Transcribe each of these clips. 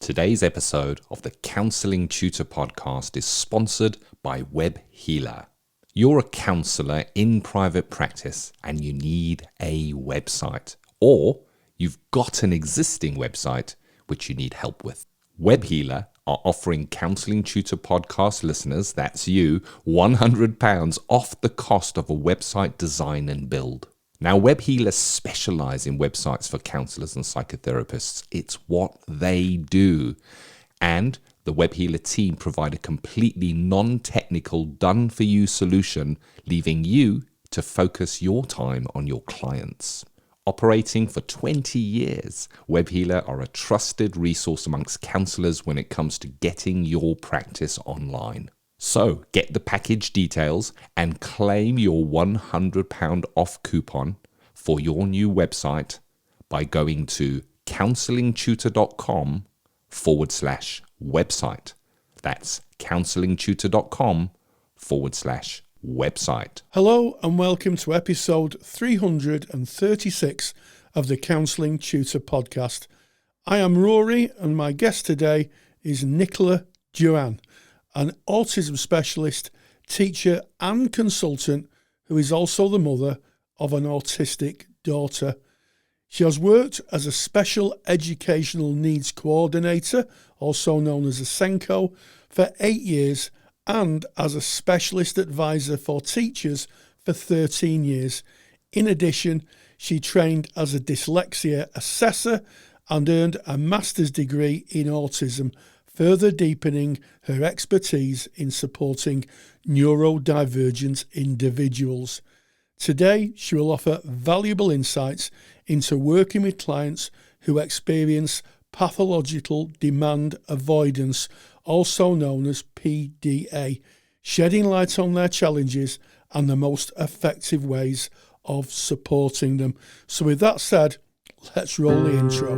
Today's episode of the Counselling Tutor Podcast is sponsored by Web Healer. You're a counsellor in private practice and you need a website, or you've got an existing website which you need help with. Web Healer are offering Counselling Tutor Podcast listeners, that's you, £100 off the cost of a website design and build. Now, Web Healers specialise in websites for counsellors and psychotherapists. It's what they do. And the Web Healer team provide a completely non-technical, done-for-you solution, leaving you to focus your time on your clients. Operating for 20 years, Web Healer are a trusted resource amongst counsellors when it comes to getting your practice online. So get the package details and claim your £100 off coupon for your new website by going to counsellingtutor.com/website. That's counsellingtutor.com/website. Hello and welcome to episode 336 of the Counselling Tutor Podcast. I am Rory and my guest today is Nicola Durrant, an autism specialist, teacher and consultant who is also the mother of an autistic daughter. She has worked as a special educational needs coordinator, also known as a SENCO, for 8 years and as a specialist advisor for teachers for 13 years. In addition, she trained as a dyslexia assessor and earned a master's degree in autism, further deepening her expertise in supporting neurodivergent individuals. Today, she will offer valuable insights into working with clients who experience pathological demand avoidance, also known as PDA, shedding light on their challenges and the most effective ways of supporting them. So with that said, let's roll the intro.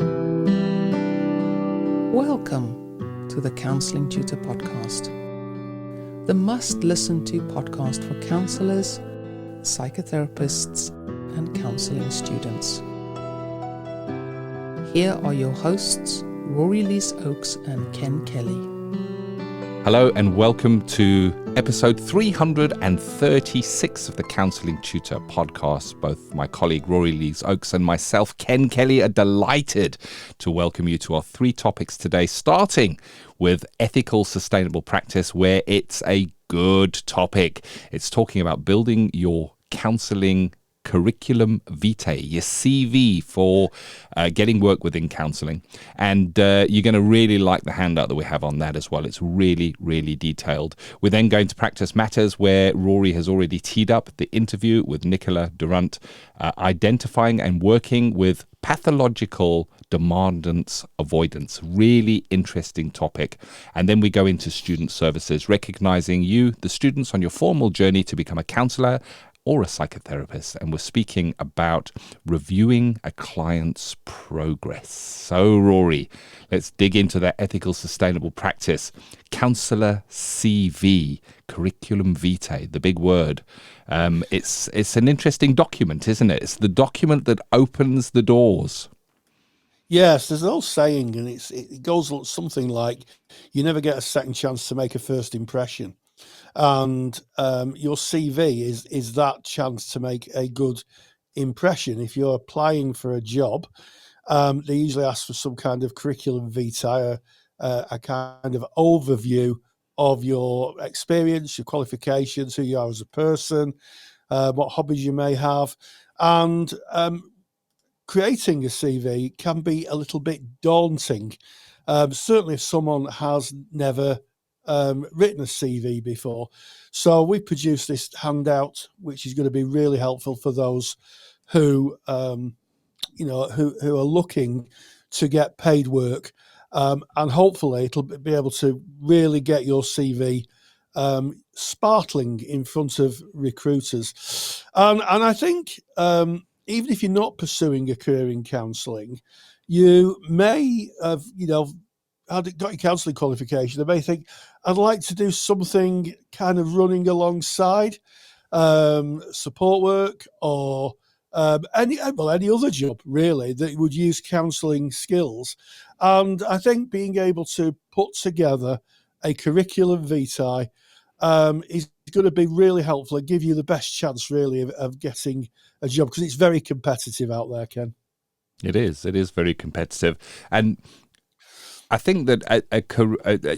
Welcome to the Counselling Tutor Podcast, the must-listen-to podcast for counsellors, psychotherapists, and counselling students. Here are your hosts, Rory Oakes and Ken Kelly. Hello and welcome to episode 336 of the Counselling Tutor Podcast. Both my colleague Rory Oakes and myself, Ken Kelly, are delighted to welcome you to our three topics today, starting with ethical sustainable practice, where it's a good topic. It's talking about building your counselling curriculum vitae, your CV for getting work within counselling. And you're going to really like the handout that we have on that as well. It's really, really detailed. We're then going to Practice Matters, where Rory has already teed up the interview with Nicola Durrant, identifying and working with pathological demand avoidance. Really interesting topic. And then we go into student services, recognising you, the students, on your formal journey to become a counsellor or a psychotherapist, and we're speaking about reviewing a client's progress. So, Rory, let's dig into that ethical sustainable practice. Counsellor CV, curriculum vitae, the big word. It's an interesting document, isn't it? It's the document that opens the doors. Yes, there's an old saying, and it goes something like, you never get a second chance to make a first impression. And your CV is that chance to make a good impression. If you're applying for a job, they usually ask for some kind of curriculum vitae, a kind of overview of your experience, your qualifications, who you are as a person, what hobbies you may have. And creating a CV can be a little bit daunting. Certainly if someone has never written a CV before. So we produced this handout, which is going to be really helpful for those who are looking to get paid work, and hopefully it'll be able to really get your CV sparkling in front of recruiters. And I think even if you're not pursuing a career in counselling, you may have, got your counselling qualification. I may think, I'd like to do something kind of running alongside support work or any other job really that would use counselling skills. And I think being able to put together a curriculum vitae is going to be really helpful and give you the best chance really of getting a job, because it's very competitive out there, Ken. It is very competitive. And I think that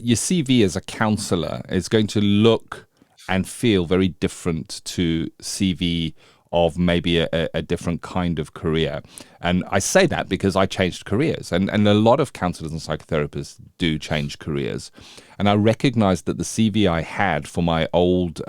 your CV as a counsellor is going to look and feel very different to CV of maybe a different kind of career. And I say that because I changed careers, and a lot of counsellors and psychotherapists do change careers. And I recognized that the CV I had for my old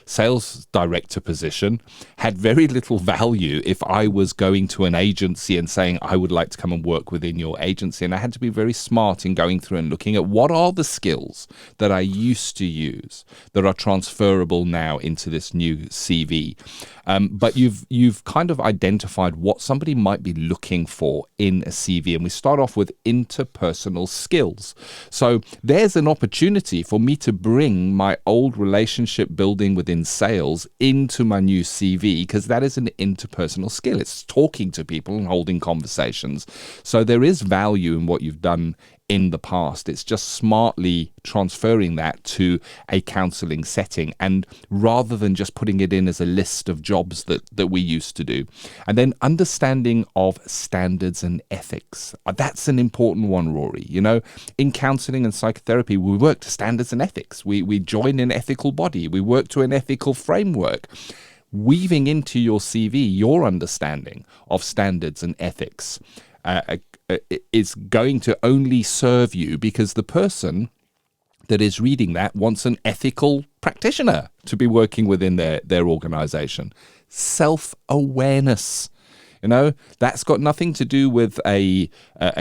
sales director position had very little value if I was going to an agency and saying, I would like to come and work within your agency. And I had to be very smart in going through and looking at what are the skills that I used to use that are transferable now into this new CV. But you've kind of identified what somebody might be looking for in a CV. And we start off with interpersonal skills. So there's an opportunity for me to bring my old relationship building within sales into my new CV, because that is an interpersonal skill. It's talking to people and holding conversations. So there is value in what you've done in the past. It's just smartly transferring that to a counselling setting, and rather than just putting it in as a list of jobs that we used to do. And then understanding of standards and ethics. That's an important one, Rory. You know, in counselling and psychotherapy, we work to standards and ethics. We join an ethical body. We work to an ethical framework. Weaving into your CV your understanding of standards and ethics is going to only serve you because the person that is reading that wants an ethical practitioner to be working within their organization. Self-awareness. You know, that's got nothing to do with a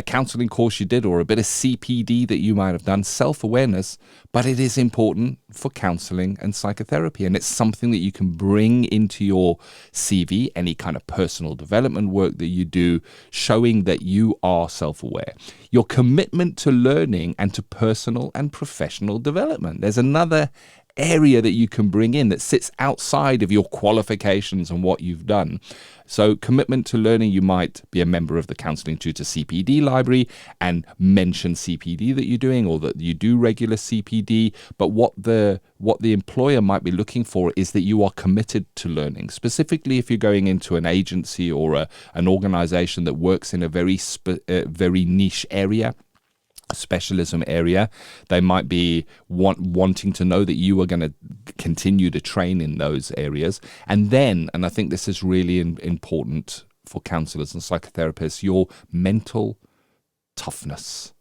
counseling course you did or a bit of CPD that you might have done. Self-awareness, but it is important for counseling and psychotherapy, and it's something that you can bring into your CV, any kind of personal development work that you do, showing that you are self-aware. Your commitment to learning and to personal and professional development. There's another area that you can bring in that sits outside of your qualifications and what you've done. So commitment to learning, you might be a member of the Counselling Tutor CPD library and mention CPD that you're doing, or that you do regular CPD. But what the employer might be looking for is that you are committed to learning. Specifically, if you're going into an agency or an organization that works in a very niche area, specialism area, they might be wanting to know that you are going to continue to train in those areas. And then, and I think this is really important for counselors and psychotherapists, your mental toughness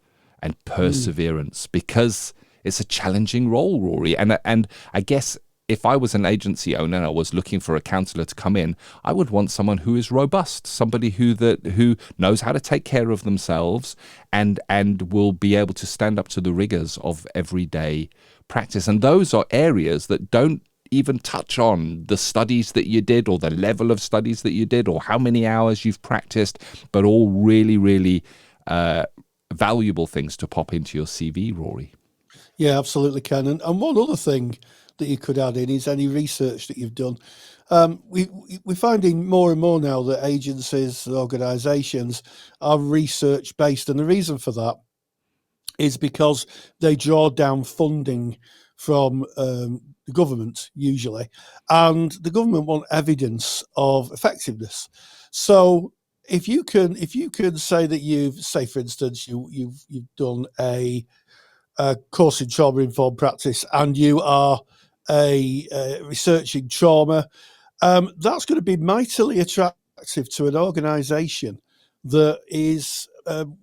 and perseverance, because it's a challenging role, Rory. And I guess if I was an agency owner and I was looking for a counsellor to come in, I would want someone who is robust, somebody who knows how to take care of themselves and will be able to stand up to the rigors of everyday practice. And those are areas that don't even touch on the studies that you did or the level of studies that you did or how many hours you've practiced, but all really, really valuable things to pop into your CV, Rory. Yeah, absolutely, Ken. And one other thing that you could add in is any research that you've done. We're finding more and more now that agencies and organisations are research based, and the reason for that is because they draw down funding from the government usually, and the government want evidence of effectiveness. So if you can say that say for instance you've done a course in trauma-informed practice and you are researching trauma, that's going to be mightily attractive to an organisation that is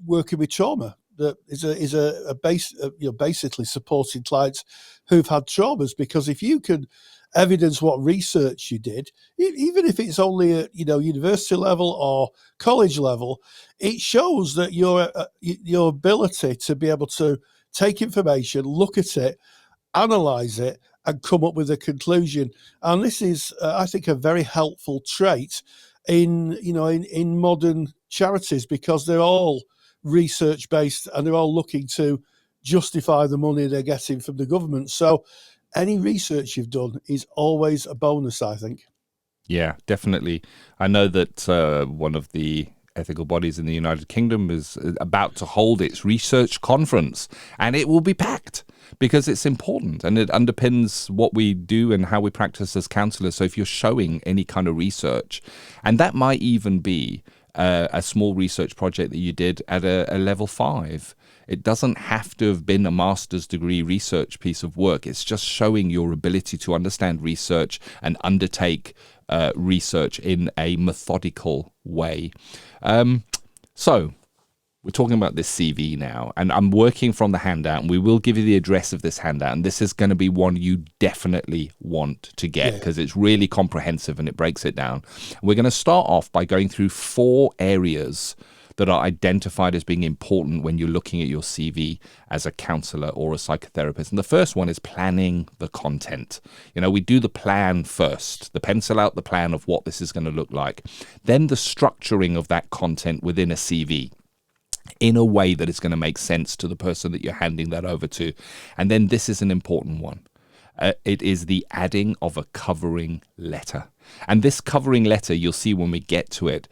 working with trauma, that is a base, basically supporting clients who've had traumas. Because if you can evidence what research you did, even if it's only at university level or college level, it shows that your ability to be able to take information, look at it, analyze it, and come up with a conclusion. And this is, I think, a very helpful trait in modern charities, because they're all research based and they're all looking to justify the money they're getting from the government. So any research you've done is always a bonus, I think. Yeah, definitely. I know that one of the ethical bodies in the United Kingdom is about to hold its research conference, and it will be packed because it's important and it underpins what we do and how we practice as counsellors. So if you're showing any kind of research, and that might even be a small research project that you did at a level 5. It doesn't have to have been a master's degree research piece of work. It's just showing your ability to understand research and undertake research in a methodical way. So we're talking about this CV now, and I'm working from the handout, and we will give you the address of this handout, and this is going to be one you definitely want to get because it's really comprehensive and it breaks it down. We're going to start off by going through 4 areas that are identified as being important when you're looking at your CV as a counsellor or a psychotherapist. And the first one is planning the content. You know, we do the plan first, the pencil out the plan of what this is going to look like. Then the structuring of that content within a CV in a way that it's going to make sense to the person that you're handing that over to. And then this is an important one. It is the adding of a covering letter. And this covering letter, you'll see when we get to it,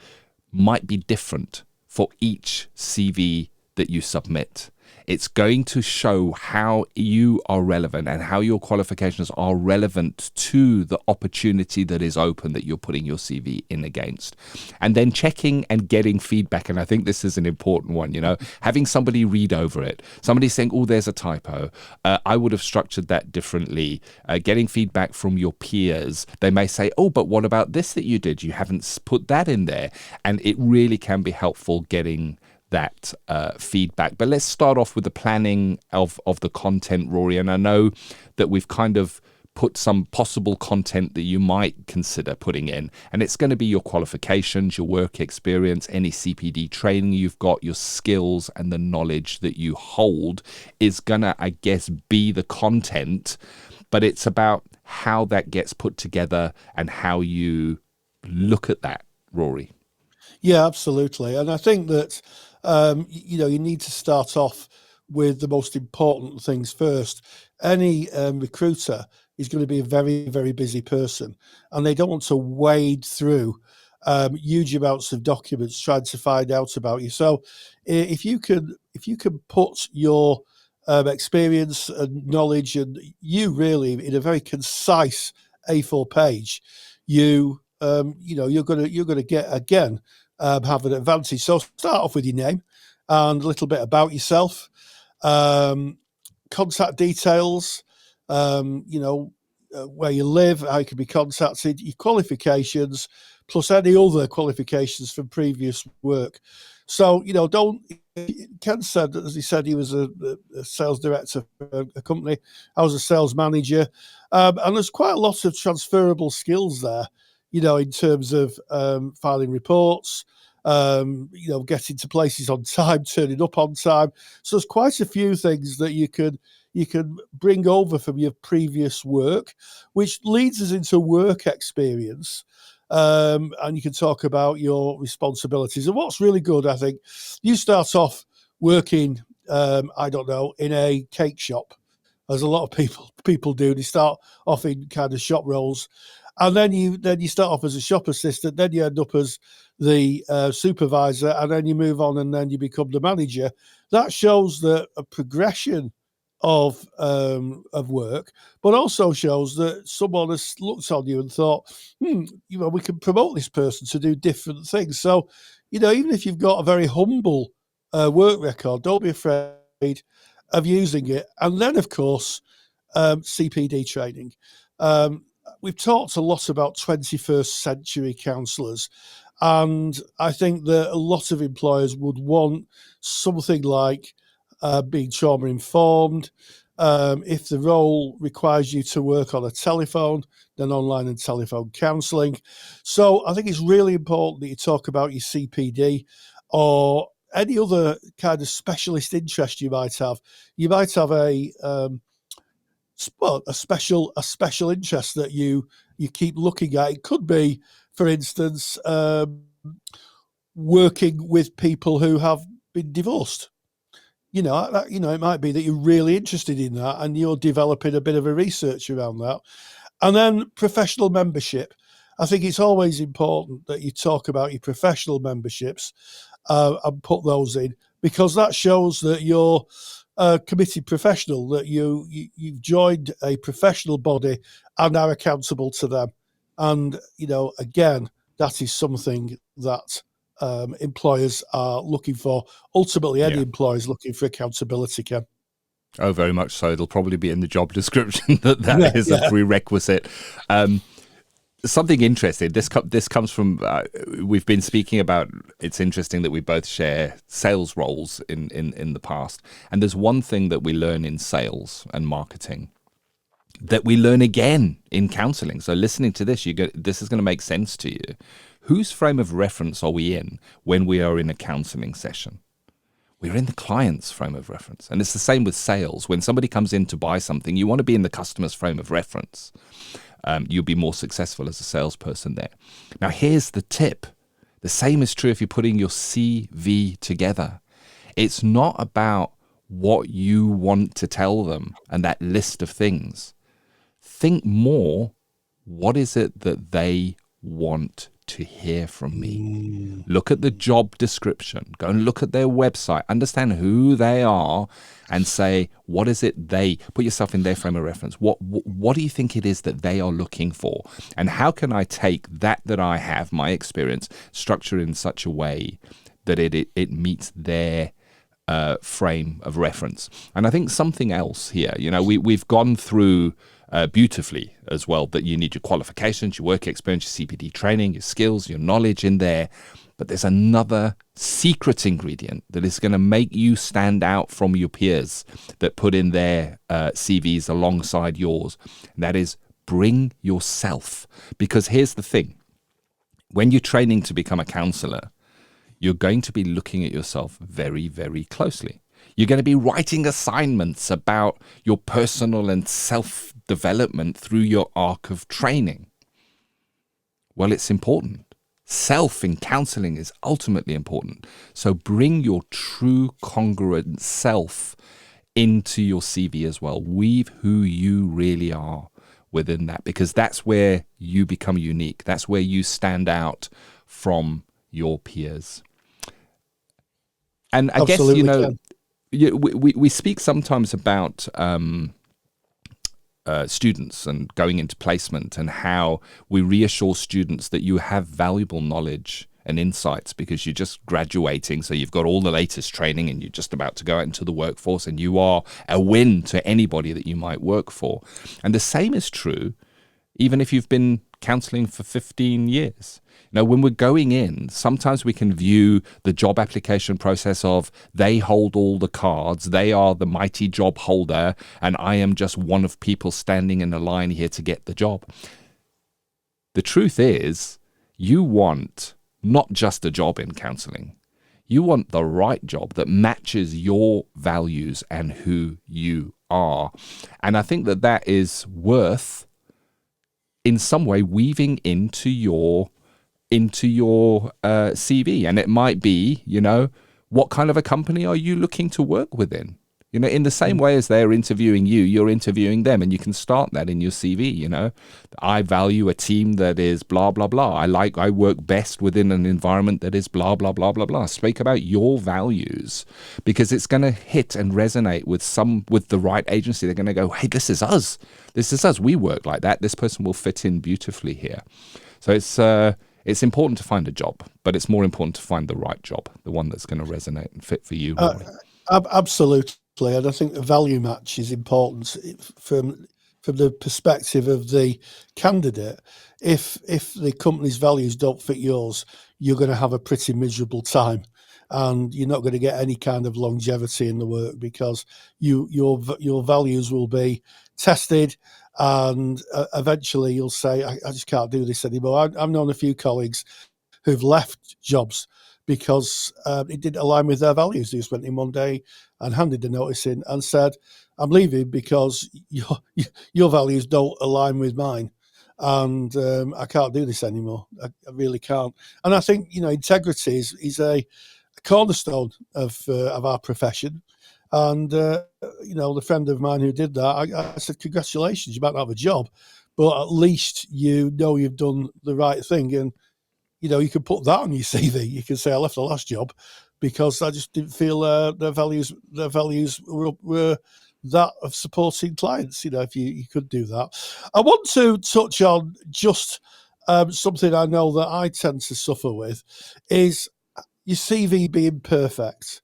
might be different for each CV that you submit. It's going to show how you are relevant and how your qualifications are relevant to the opportunity that is open that you're putting your CV in against. And then checking and getting feedback. And I think this is an important one, you know, having somebody read over it, somebody saying, oh, there's a typo. I would have structured that differently. Getting feedback from your peers. They may say, oh, but what about this that you did? You haven't put that in there. And it really can be helpful getting that feedback. But let's start off with the planning of the content, Rory. And I know that we've kind of put some possible content that you might consider putting in. And it's going to be your qualifications, your work experience, any CPD training you've got, your skills and the knowledge that you hold is going to, I guess, be the content. But it's about how that gets put together and how you look at that, Rory. Yeah, absolutely. And I think that, you need to start off with the most important things first. Any recruiter is going to be a very, very busy person, and they don't want to wade through huge amounts of documents trying to find out about you. So if you can put your experience and knowledge and you really in a very concise A4 page, you're going to get again have an advantage. So start off with your name and a little bit about yourself, contact details, where you live, how you can be contacted, your qualifications, plus any other qualifications from previous work. So, Ken said, as he said, he was a sales director for a company. I was a sales manager. And there's quite a lot of transferable skills there, in terms of filing reports, getting to places on time, turning up on time. So there's quite a few things that you can bring over from your previous work, which leads us into work experience. And you can talk about your responsibilities. And what's really good, I think, you start off working, in a cake shop, as a lot of people do. They start off in kind of shop roles. And then you start off as a shop assistant, then you end up as the supervisor, and then you move on, and then you become the manager. That shows that a progression of work, but also shows that someone has looked on you and thought, we can promote this person to do different things. So, even if you've got a very humble work record, don't be afraid of using it. And then, of course, CPD training. We've talked a lot about 21st century counsellors, and I think that a lot of employers would want something like being trauma informed. If the role requires you to work on a telephone, then online and telephone counselling. So I think it's really important that you talk about your CPD or any other kind of specialist interest you might have. You might have a special interest that you keep looking at. It could be, for instance, working with people who have been divorced. It might be that you're really interested in that and you're developing a bit of a research around that. And then professional membership. I think it's always important that you talk about your professional memberships and put those in, because that shows that you're a committed professional, that you've joined a professional body and are accountable to them. And, again, that is something that employers are looking for. Ultimately, any employer is looking for accountability, Ken. Oh, very much so. It'll probably be in the job description that is a prerequisite. Something interesting. This comes from, we've been speaking about, it's interesting that we both share sales roles in the past. And there's one thing that we learn in sales and marketing that we learn again in counseling. So listening to this, this is going to make sense to you. Whose frame of reference are we in when we are in a counseling session? We're in the client's frame of reference. And it's the same with sales. When somebody comes in to buy something, you want to be in the customer's frame of reference. You'll be more successful as a salesperson there. Now, here's the tip. The same is true if you're putting your CV together. It's not about what you want to tell them and that list of things. Think more, what is it that they want to hear from me? Look at the job description. Go and look at their website. Understand who they are and say, what is it they... Put yourself in their frame of reference. What do you think it is that they are looking for? And how can I take that I have, my experience, structure in such a way that it meets their frame of reference? And I think something else here, we've gone through beautifully as well, that you need your qualifications, your work experience, your CPD training, your skills, your knowledge in there. But there's another secret ingredient that is going to make you stand out from your peers that put in their CVs alongside yours. And that is, bring yourself. Because here's the thing. When you're training to become a counselor, you're going to be looking at yourself very, very closely. You're going to be writing assignments about your personal and self-development through your arc of training. Well, it's important. Self in counseling is ultimately important. So bring your true congruent self into your CV as well. Weave who you really are within that, because that's where you become unique. That's where you stand out from your peers. And I Absolutely, guess, we speak sometimes about students and going into placement, and how we reassure students that you have valuable knowledge and insights because you're just graduating, so you've got all the latest training and you're just about to go out into the workforce, and you are a win to anybody that you might work for. And the same is true even if you've been counseling for 15 years. When we're going in, sometimes we can view the job application process of, they hold all the cards, they are the mighty job holder, and I am just one of people standing in a line here to get the job. The truth is, you want not just a job in counseling. You want the right job that matches your values and who you are. And I think that is worth, in some way, weaving into your CV. And it might be, what kind of a company are you looking to work within? In the same way as they're interviewing you, you're interviewing them, and you can start that in your CV. I value a team that is blah, blah, blah. I work best within an environment that is blah, blah, blah, blah, blah. Speak about your values, because it's going to hit and resonate with the right agency. They're going to go, hey, this is us. This is us. We work like that. This person will fit in beautifully here. So it's important to find a job, but it's more important to find the right job, the one that's going to resonate and fit for you. Absolutely. And I think the value match is important from the perspective of the candidate. If the company's values don't fit yours, you're going to have a pretty miserable time, and you're not going to get any kind of longevity in the work, because your values will be tested, and eventually you'll say, I just can't do this anymore. I've known a few colleagues who've left jobs because it didn't align with their values. They just went in one day and handed the notice in and said, I'm leaving because your values don't align with mine, and I can't do this anymore. I really can't. And I think, integrity is a cornerstone of our profession. And, the friend of mine who did that, I said, congratulations, you might not have a job, but at least you know you've done the right thing. And, you can put that on your CV. You can say, I left the last job because I just didn't feel their values were that of supporting clients, if you could do that. I want to touch on just something I know that I tend to suffer with is your CV being perfect.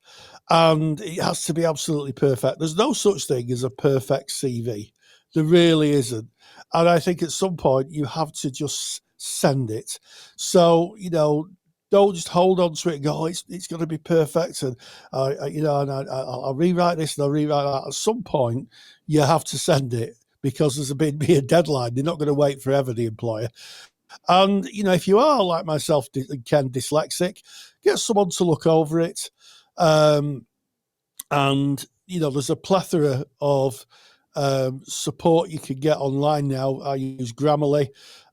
And it has to be absolutely perfect. There's no such thing as a perfect CV. There really isn't. And I think at some point you have to just send it. So, don't just hold on to it and go, oh, it's going to be perfect. And, I'll rewrite this and I'll rewrite that. At some point, you have to send it because there's be a deadline. They're not going to wait forever, the employer. And, if you are, like myself, Ken, dyslexic, get someone to look over it. And, there's a plethora of support you can get online now. I use Grammarly.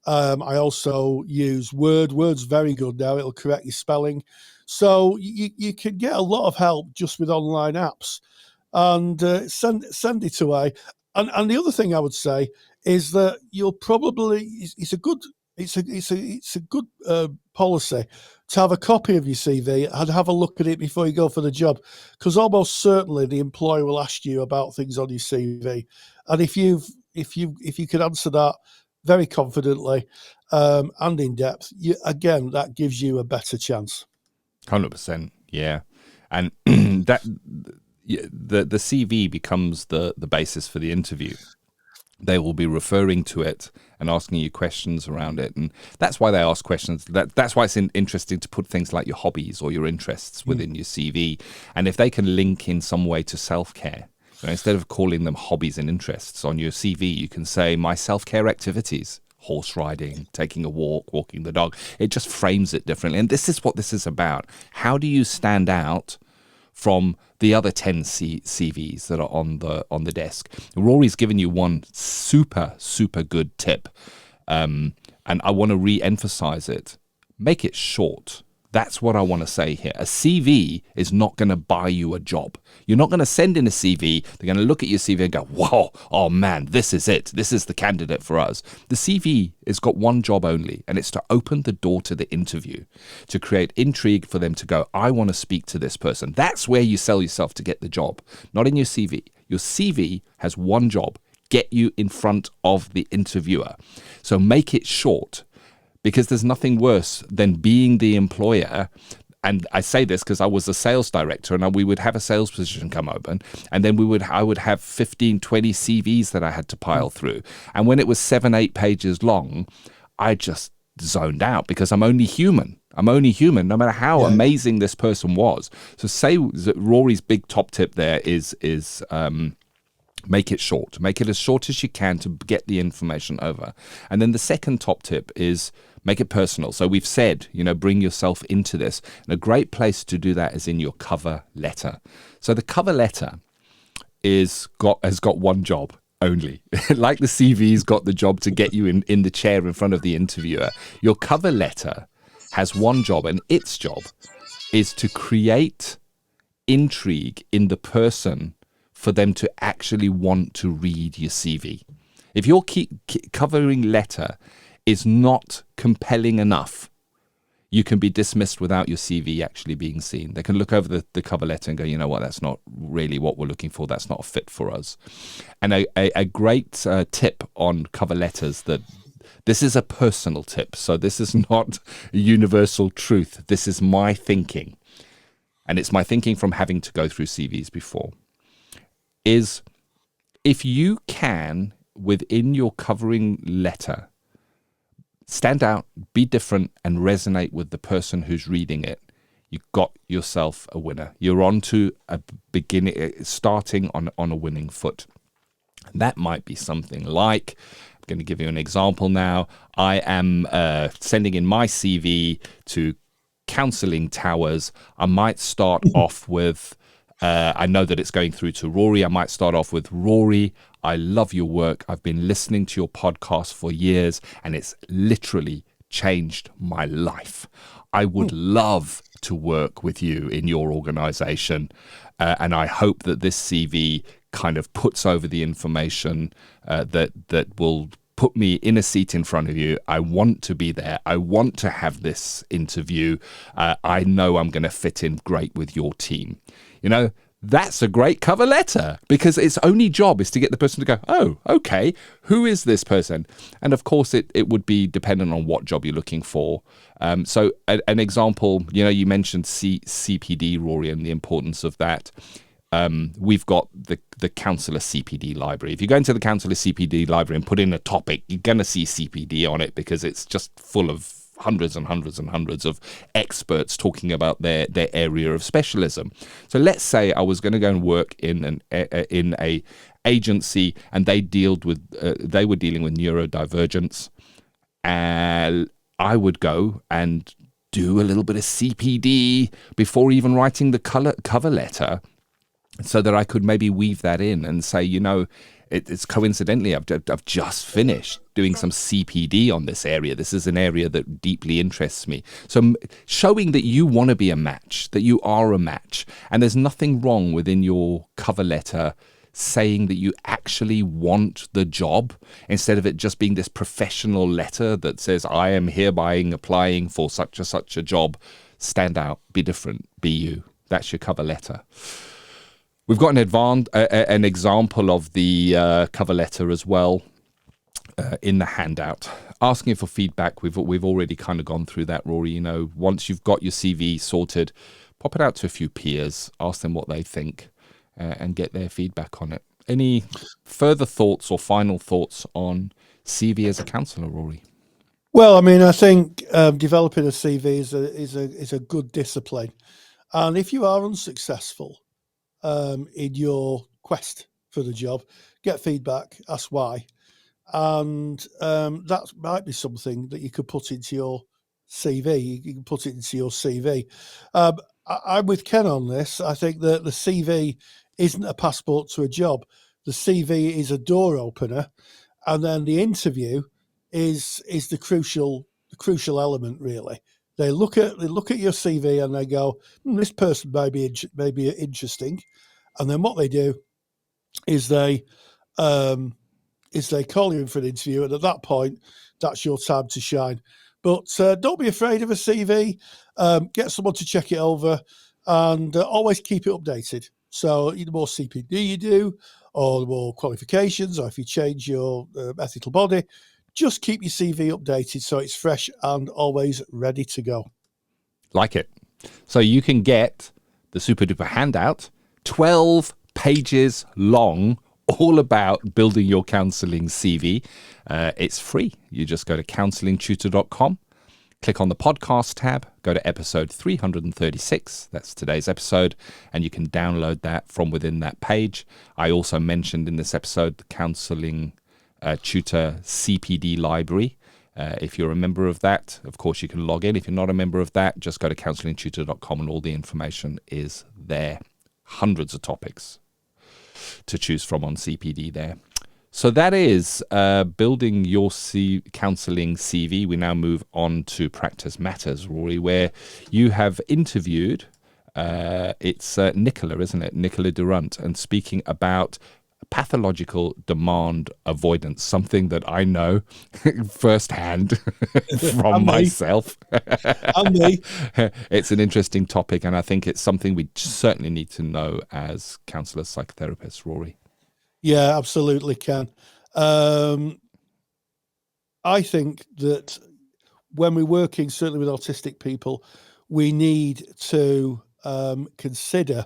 I also use Word. Word's very good now. It'll correct your spelling. So you can get a lot of help just with online apps, and send it away. And the other thing I would say is that you'll probably it's a good policy to have a copy of your CV and have a look at it before you go for the job, because almost certainly the employer will ask you about things on your CV, and if you can answer that very confidently and in depth, that gives you a better chance. 100%, yeah, and that the CV becomes the basis for the interview. They will be referring to it and asking you questions around it. And that's why they ask questions. That's why it's interesting to put things like your hobbies or your interests within your CV. And if they can link in some way to self-care, instead of calling them hobbies and interests on your CV, you can say my self-care activities, horse riding, taking a walk, walking the dog. It just frames it differently. And this is what this is about. How do you stand out from the other 10 CVs that are on the desk? Rory's given you one super good tip, and I want to re-emphasize it. Make it short. That's what I want to say here. A CV is not going to buy you a job. You're not going to send in a CV. They're going to look at your CV and go, whoa, oh man, this is it. This is the candidate for us. The CV has got one job only, and it's to open the door to the interview, to create intrigue for them to go, I want to speak to this person. That's where you sell yourself to get the job, not in your CV. Your CV has one job, get you in front of the interviewer. So make it short, because there's nothing worse than being the employer. And I say this because I was a sales director, and we would have a sales position come open, and then I would have 15, 20 CVs that I had to pile through. And when it was 7-8 pages long, I just zoned out, because I'm only human. No matter how amazing this person was. So say that Rory's big top tip there is make it short. Make it as short as you can to get the information over. And then the second top tip is make it personal. So we've said, bring yourself into this. And a great place to do that is in your cover letter. So the cover letter has got one job only. Like the CV's got the job to get you in the chair in front of the interviewer. Your cover letter has one job, and its job is to create intrigue in the person for them to actually want to read your CV. If your covering letter is not compelling enough, you can be dismissed without your CV actually being seen. They can look over the cover letter and go, you know what, that's not really what we're looking for. That's not a fit for us. And a great tip on cover letters, that this is a personal tip. So this is not a universal truth. This is my thinking. And it's my thinking from having to go through CVs before. Is if you can, within your covering letter, stand out, be different, and resonate with the person who's reading it, you've got yourself a winner. You're on to starting on a winning foot. That might be something like, I'm going to give you an example now. I am sending in my CV to Counselling Towers. I might start off with, I know that it's going through to Rory. I might start off with, Rory, I love your work. I've been listening to your podcast for years, and it's literally changed my life. I would love to work with you in your organization, and I hope that this CV kind of puts over the information that will put me in a seat in front of you. I want to be there. I want to have this interview. I know I'm going to fit in great with your team. You know, that's a great cover letter, because its only job is to get the person to go, oh, okay, who is this person? And of course, it would be dependent on what job you're looking for. So an example, you know, you mentioned CPD, Rory, and the importance of that. We've got the Counsellor CPD library. If you go into the Counsellor CPD library and put in a topic, you're going to see CPD on it, because it's just full of hundreds and hundreds and hundreds of experts talking about their area of specialism. So let's say I was going to go and work in a agency, and they were dealing with neurodivergence, and I would go and do a little bit of CPD before even writing the cover letter, so that I could maybe weave that in and say, you know, it's coincidentally, I've just finished doing some CPD on this area. This is an area that deeply interests me. So showing that you want to be a match, that you are a match, and there's nothing wrong within your cover letter saying that you actually want the job, instead of it just being this professional letter that says, I am hereby applying for such a job. Stand out, be different, be you. That's your cover letter. We've got an example of the cover letter as well in the handout. Asking for feedback, we've already kind of gone through that, Rory. You know, once you've got your CV sorted, pop it out to a few peers, ask them what they think, and get their feedback on it. Any further thoughts or final thoughts on CV as a counsellor, Rory? Well, I mean, I think developing a CV is a good discipline, and if you are unsuccessful in your quest for the job, get feedback, ask why, and that might be something that you could put into your CV. You can put it into your CV. I'm with Ken on this. I think that the CV isn't a passport to a job. The CV is a door opener, and then the interview is the crucial element, really. They look at your CV and they go, this person may be interesting, and then what they do is they call you in for an interview, and at that point, that's your time to shine. But don't be afraid of a CV. Get someone to check it over, and always keep it updated. So the more CPD you do, or the more qualifications, or if you change your ethical body, just keep your CV updated so it's fresh and always ready to go. Like it. So you can get the super duper handout, 12 pages long, all about building your counselling CV. It's free. You just go to counsellingtutor.com, click on the podcast tab, go to episode 336. That's today's episode, and you can download that from within that page. I also mentioned in this episode the Counselling Tutor CPD library. If you're a member of that, of course, you can log in. If you're not a member of that, just go to counsellingtutor.com and all the information is there. Hundreds of topics to choose from on CPD there. So that is building your counselling CV. We now move on to Practice Matters, Rory, where you have interviewed, it's Nicola, isn't it? Nicola Durrant, and speaking about pathological demand avoidance, something that I know firsthand from myself. And me. It's an interesting topic, and I think it's something we certainly need to know as counsellors, psychotherapists, Rory. Yeah, absolutely, Ken. I think that when we're working, certainly with autistic people, we need to consider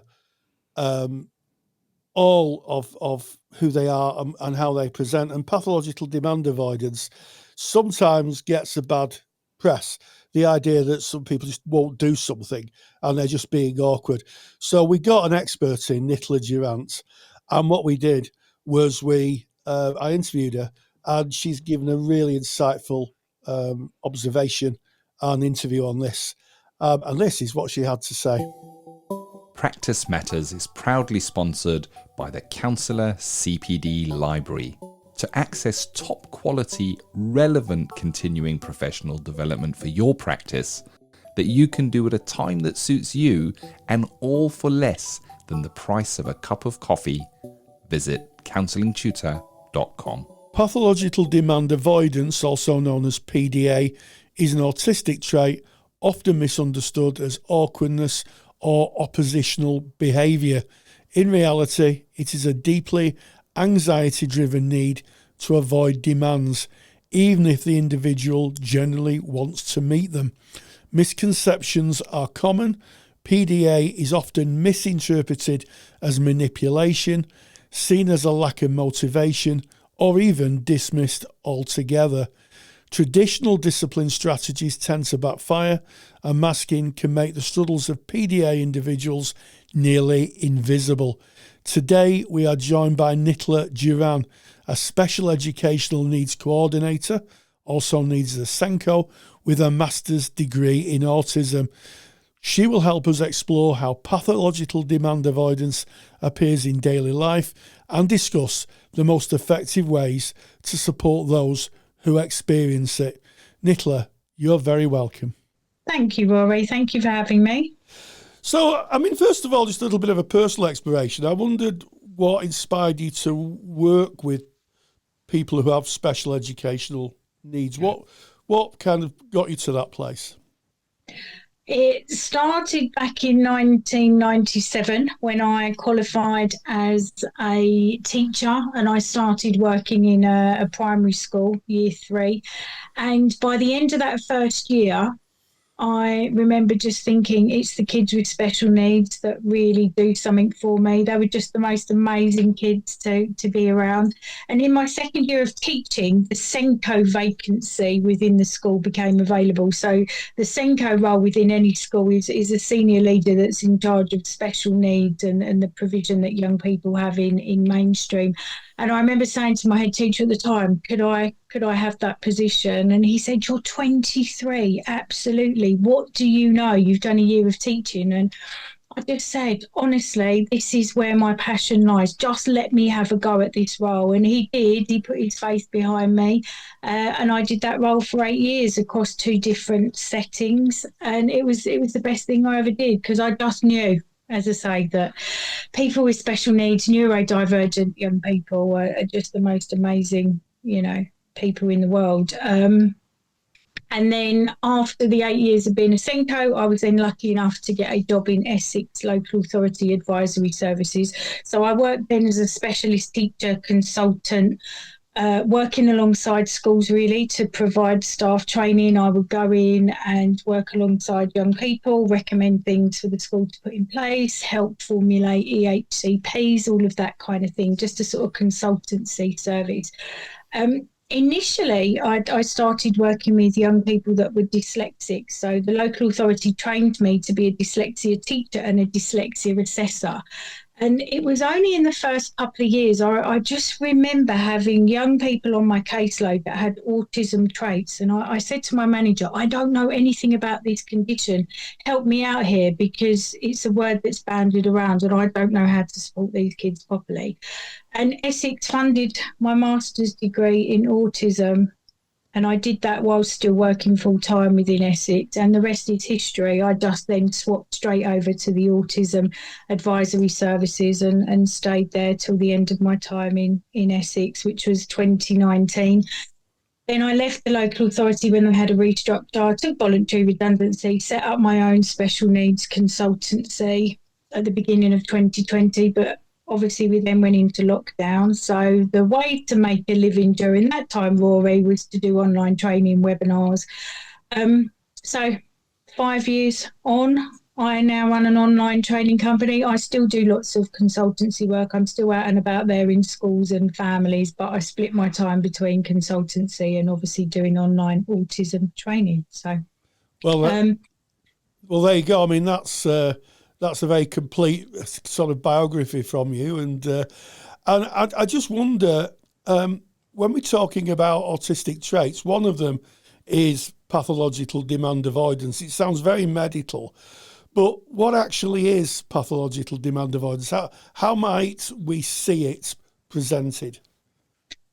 all of who they are and how they present. And pathological demand avoidance sometimes gets a bad press. The idea that some people just won't do something and they're just being awkward. So we got an expert in, Nicola Durrant, and what we did was I interviewed her, and she's given a really insightful observation and interview on this. And this is what she had to say. Practice Matters is proudly sponsored by the Counselor CPD Library. To access top quality, relevant continuing professional development for your practice that you can do at a time that suits you, and all for less than the price of a cup of coffee, visit counsellingtutor.com. Pathological demand avoidance, also known as PDA, is an autistic trait often misunderstood as awkwardness or oppositional behaviour. In reality, it is a deeply anxiety-driven need to avoid demands, even if the individual generally wants to meet them. Misconceptions are common. PDA is often misinterpreted as manipulation, seen as a lack of motivation, or even dismissed altogether. Traditional discipline strategies tend to backfire, and masking can make the struggles of PDA individuals nearly invisible. Today, we are joined by Nicola Durrant, a special educational needs coordinator, also needs a SENCO, with a master's degree in autism. She will help us explore how pathological demand avoidance appears in daily life and discuss the most effective ways to support those who experience it. Nicola, you're very welcome. Thank you, Rory. Thank you for having me. So, first of all, just a little bit of a personal exploration. I wondered what inspired you to work with people who have special educational needs. What kind of got you to that place? It started back in 1997 when I qualified as a teacher, and I started working in a primary school, year 3. And by the end of that first year, I remember just thinking it's the kids with special needs that really do something for me. They were just the most amazing kids to be around. And in my second year of teaching, the SENCO vacancy within the school became available. So the SENCO role within any school is a senior leader that's in charge of special needs and the provision that young people have in mainstream. And I remember saying to my head teacher at the time, could I have that position? And he said, you're 23, absolutely. What do you know? You've done a year of teaching. And I just said, honestly, this is where my passion lies. Just let me have a go at this role. And he did. He put his faith behind me. And I did that role for 8 years across 2 different settings. And it was the best thing I ever did, because I just knew, as I say, that people with special needs, neurodivergent young people are just the most amazing, people in the world. And then after the 8 years of being a SENCO, I was then lucky enough to get a job in Essex Local Authority Advisory Services. So I worked then as a specialist teacher consultant, working alongside schools really to provide staff training. I would go in and work alongside young people, recommend things for the school to put in place, help formulate EHCPs, all of that kind of thing, just a sort of consultancy service. Initially, I started working with young people that were dyslexic. So the local authority trained me to be a dyslexia teacher and a dyslexia assessor. And it was only in the first couple of years, I just remember having young people on my caseload that had autism traits. And I said to my manager, I don't know anything about this condition. Help me out here, because it's a word that's bandied around and I don't know how to support these kids properly. And Essex funded my master's degree in autism. And I did that while still working full time within Essex, and the rest is history. I just then swapped straight over to the autism advisory services and stayed there till the end of my time in Essex, which was 2019. Then I left the local authority when they had a restructure. I took voluntary redundancy, set up my own special needs consultancy at the beginning of 2020, but obviously, we then went into lockdown. So the way to make a living during that time, Rory, was to do online training webinars. So 5 years on, I now run an online training company. I still do lots of consultancy work. I'm still out and about there in schools and families, but I split my time between consultancy and obviously doing online autism training. So, well, there you go. That's a very complete sort of biography from you. And I just wonder, when we're talking about autistic traits, one of them is pathological demand avoidance. It sounds very medical, but what actually is pathological demand avoidance? How might we see it presented?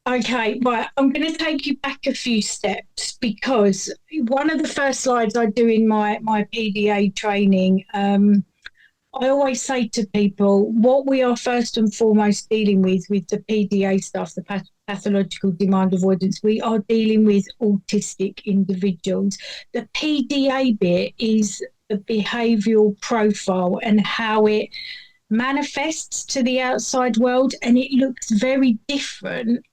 Okay, right. I'm going to take you back a few steps, because one of the first slides I do in my PDA training, I always say to people, what we are first and foremost dealing with the PDA stuff, the pathological demand avoidance, we are dealing with autistic individuals. The PDA bit is the behavioural profile and how it manifests to the outside world, and it looks very different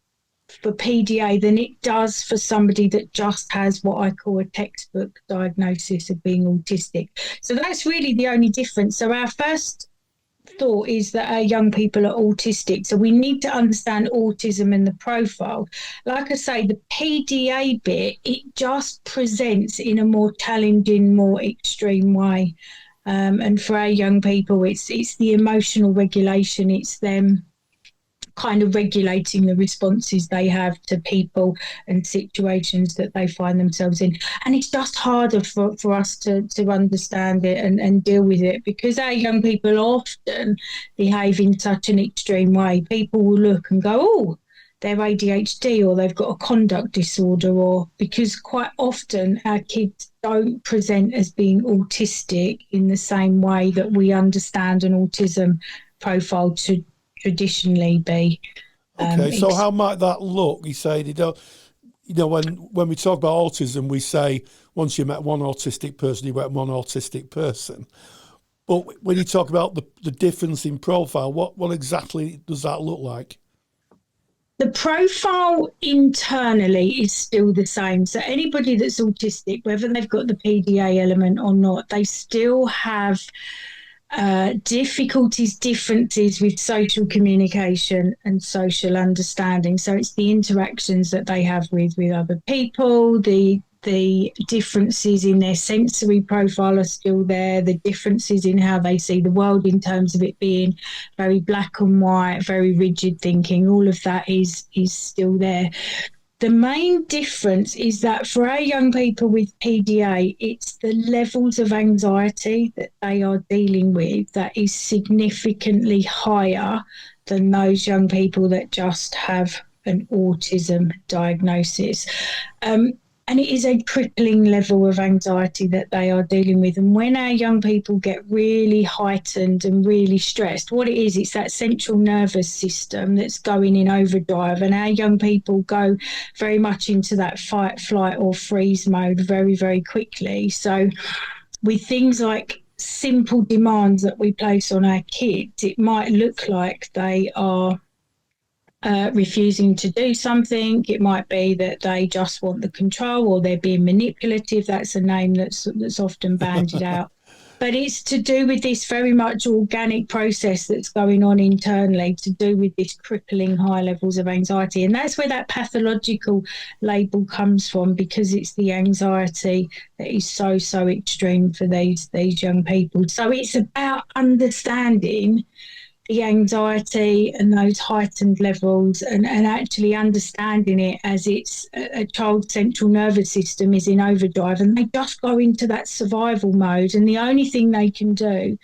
for PDA than it does for somebody that just has what I call a textbook diagnosis of being autistic. So that's really the only difference. So our first thought is that our young people are autistic. So we need to understand autism and the profile. Like I say, the PDA bit, it just presents in a more challenging, more extreme way. And for our young people, it's the emotional regulation. It's them kind of regulating the responses they have to people and situations that they find themselves in. And it's just harder for us to understand it and deal with it, because our young people often behave in such an extreme way. People will look and go, oh, they're ADHD, or they've got a conduct disorder, or because quite often our kids don't present as being autistic in the same way that we understand an autism profile to traditionally be. Okay, so how might that look? You say they don't, when we talk about autism, we say once you met one autistic person, you met one autistic person. But when you talk about the difference in profile, what exactly does that look like? The profile internally is still the same. So anybody that's autistic, whether they've got the PDA element or not, they still have difficulties, differences with social communication and social understanding. So it's the interactions that they have with other people, the differences in their sensory profile are still there, the differences in how they see the world in terms of it being very black and white, very rigid thinking, all of that is still there. The main difference is that for our young people with PDA, it's the levels of anxiety that they are dealing with that is significantly higher than those young people that just have an autism diagnosis. And it is a crippling level of anxiety that they are dealing with. And when our young people get really heightened and really stressed, what it is, it's that central nervous system that's going in overdrive. And our young people go very much into that fight, flight or freeze mode very, very quickly. So with things like simple demands that we place on our kids, it might look like they are refusing to do something. It might be that they just want the control, or they're being manipulative. That's a name that's often bandied out. But it's to do with this very much organic process that's going on internally, to do with this crippling high levels of anxiety. And that's where that pathological label comes from, because it's the anxiety that is so extreme for these young people. So it's about understanding the anxiety and those heightened levels, and actually understanding it as it's a child's central nervous system is in overdrive, and they just go into that survival mode. And the only thing they can do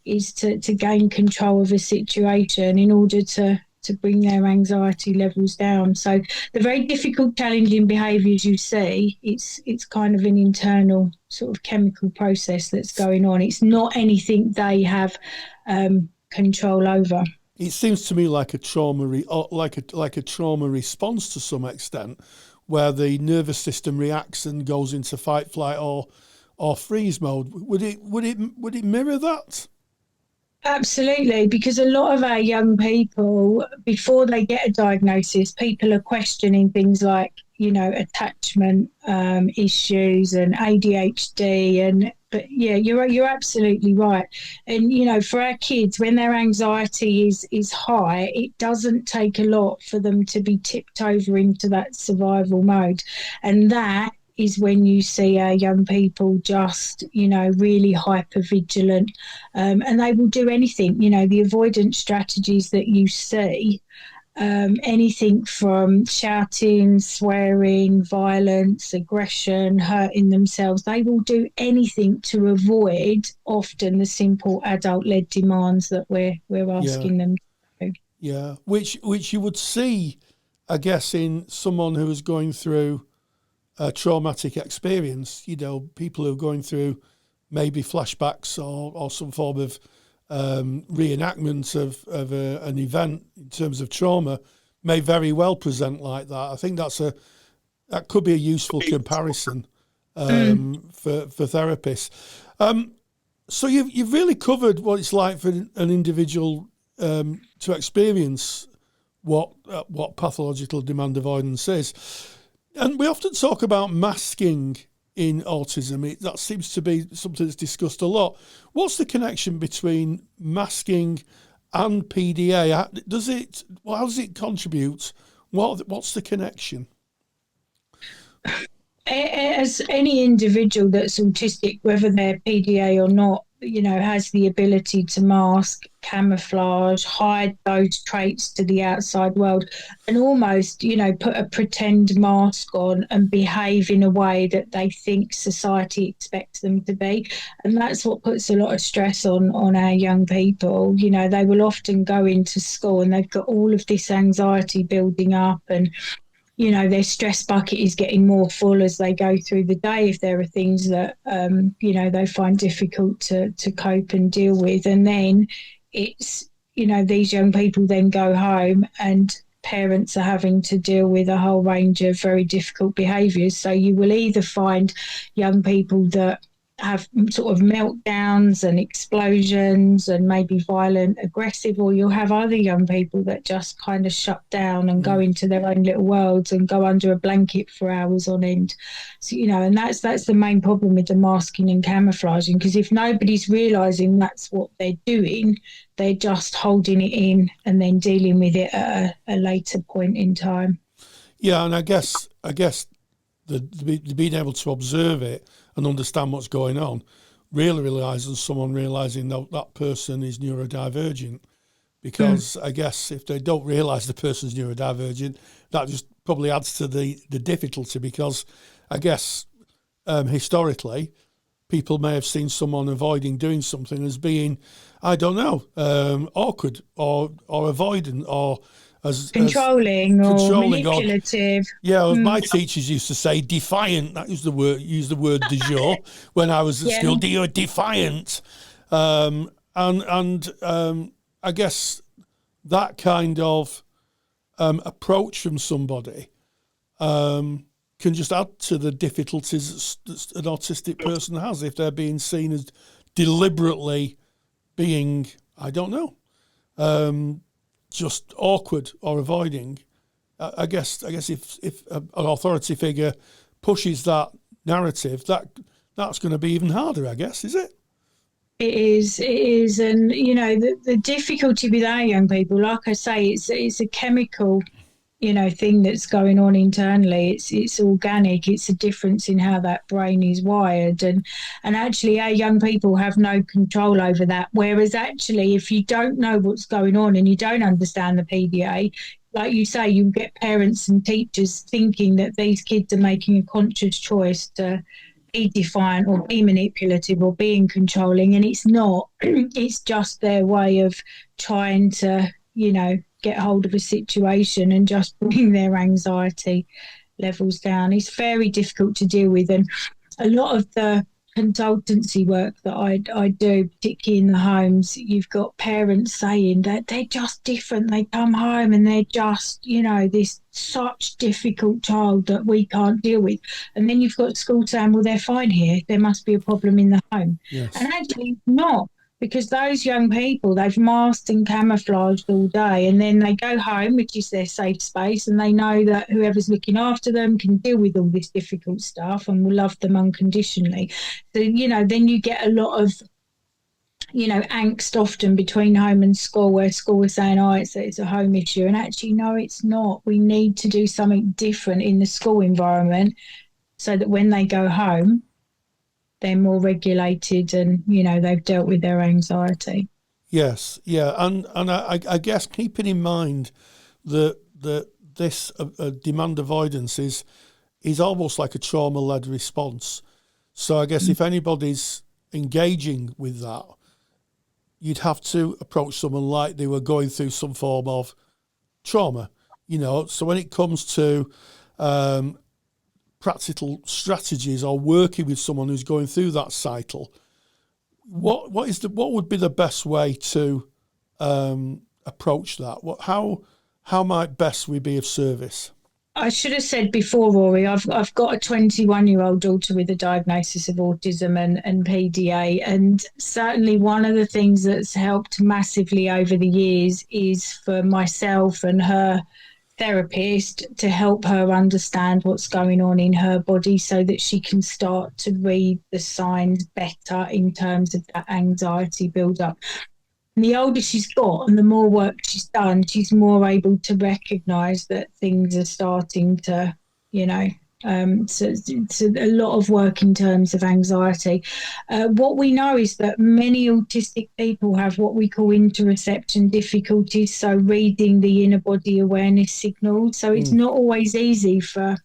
is to gain control of a situation in order to bring their anxiety levels down. So the very difficult, challenging behaviours you see, it's kind of an internal sort of chemical process that's going on. It's not anything they have control over. It seems to me like a trauma, like a trauma response to some extent, where the nervous system reacts and goes into fight, flight, or freeze mode. Would it mirror that? Absolutely, because a lot of our young people, before they get a diagnosis, people are questioning things like, attachment issues and ADHD, but yeah, you're absolutely right. And for our kids, when their anxiety is high, it doesn't take a lot for them to be tipped over into that survival mode, and that is when you see our young people just, really hyper vigilant, and they will do anything. The avoidance strategies that you see, anything from shouting, swearing, violence, aggression, hurting themselves, they will do anything to avoid often the simple adult-led demands that we're asking them to do. Yeah, which you would see, I guess, in someone who is going through a traumatic experience, people who are going through maybe flashbacks or some form of reenactment of an event in terms of trauma may very well present like that. I think that could be a useful comparison for therapists. So you've really covered what it's like for an individual to experience what pathological demand avoidance is. And we often talk about masking in autism. That seems to be something that's discussed a lot. What's the connection between masking and PDA? How does it contribute? What's the connection? As any individual that's autistic, whether they're PDA or not, has the ability to mask, camouflage, hide those traits to the outside world, and almost, put a pretend mask on and behave in a way that they think society expects them to be. And that's what puts a lot of stress on our young people. They will often go into school and they've got all of this anxiety building up, and their stress bucket is getting more full as they go through the day if there are things that, they find difficult to cope and deal with. And then it's, these young people then go home and parents are having to deal with a whole range of very difficult behaviours. So you will either find young people that have sort of meltdowns and explosions and maybe violent, aggressive, or you'll have other young people that just kind of shut down and go into their own little worlds and go under a blanket for hours on end. So, and that's the main problem with the masking and camouflaging, because if nobody's realising that's what they're doing, they're just holding it in and then dealing with it at a later point in time. Yeah, and I guess the being able to observe it and understand what's going on really relies on someone realising that person is neurodivergent. Because I guess if they don't realise the person's neurodivergent, that just probably adds to the difficulty, because I guess historically people may have seen someone avoiding doing something as being, I don't know, awkward or avoidant or as controlling or manipulative. My teachers used to say defiant. That was use the word du jour when I was at school. You're defiant, and I guess that kind of approach from somebody can just add to the difficulties that an autistic person has if they're being seen as deliberately being, I don't know, just awkward or avoiding. I guess if an authority figure pushes that narrative, that's going to be even harder, I guess, is it? It is. And, the difficulty with our young people, like I say, it's a chemical, thing that's going on internally. It's organic. It's a difference in how that brain is wired. And actually our young people have no control over that. Whereas actually, if you don't know what's going on and you don't understand the PDA, like you say, you get parents and teachers thinking that these kids are making a conscious choice to be defiant or be manipulative or being controlling, and it's not. It's just their way of trying to, get hold of a situation and just bring their anxiety levels down. It's very difficult to deal with, and a lot of the consultancy work that I do, particularly in the homes, you've got parents saying that they're just different. They come home and they're just, this such difficult child that we can't deal with. And then you've got school saying, well, they're fine here. There must be a problem in the home. Yes. And actually not, because those young people, they've masked and camouflaged all day, and then they go home, which is their safe space, and they know that whoever's looking after them can deal with all this difficult stuff and will love them unconditionally. So, then you get a lot of, angst often between home and school, where school is saying, it's a home issue. And actually, no, it's not. We need to do something different in the school environment so that when they go home, they're more regulated and, they've dealt with their anxiety. Yes, yeah. And I guess keeping in mind that this demand avoidance is almost like a trauma-led response. So I guess if anybody's engaging with that, you'd have to approach someone like they were going through some form of trauma, So when it comes to practical strategies or working with someone who's going through that cycle, what would be the best way to approach that? How might best we be of service? I should have said before, Rory, I've got a 21-year-old daughter with a diagnosis of autism and PDA, and certainly one of the things that's helped massively over the years is for myself and her therapist to help her understand what's going on in her body so that she can start to read the signs better in terms of that anxiety build-up. And the older she's got and the more work she's done, she's more able to recognise that things are starting to, so it's a lot of work in terms of anxiety. What we know is that many autistic people have what we call interoception difficulties, so reading the inner body awareness signals. So it's not always easy for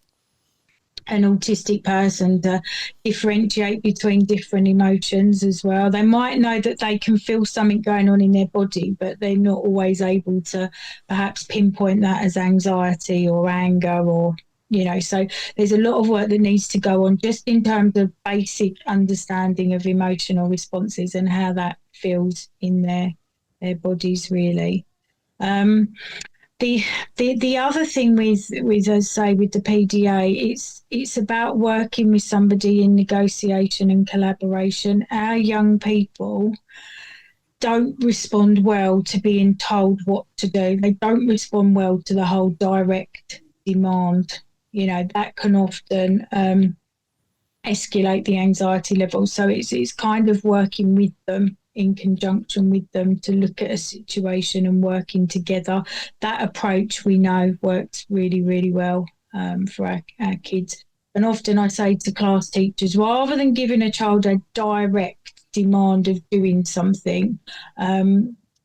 an autistic person to differentiate between different emotions as well. They might know that they can feel something going on in their body, but they're not always able to perhaps pinpoint that as anxiety or anger or, so there's a lot of work that needs to go on just in terms of basic understanding of emotional responses and how that feels in their bodies, really. The other thing with us, say, with the PDA, it's about working with somebody in negotiation and collaboration. Our young people don't respond well to being told what to do. They don't respond well to the whole direct demand. That can often escalate the anxiety level. So it's kind of working with them, in conjunction with them, to look at a situation and working together. That approach we know works really, really well for our kids. And often I say to class teachers, rather than giving a child a direct demand of doing something,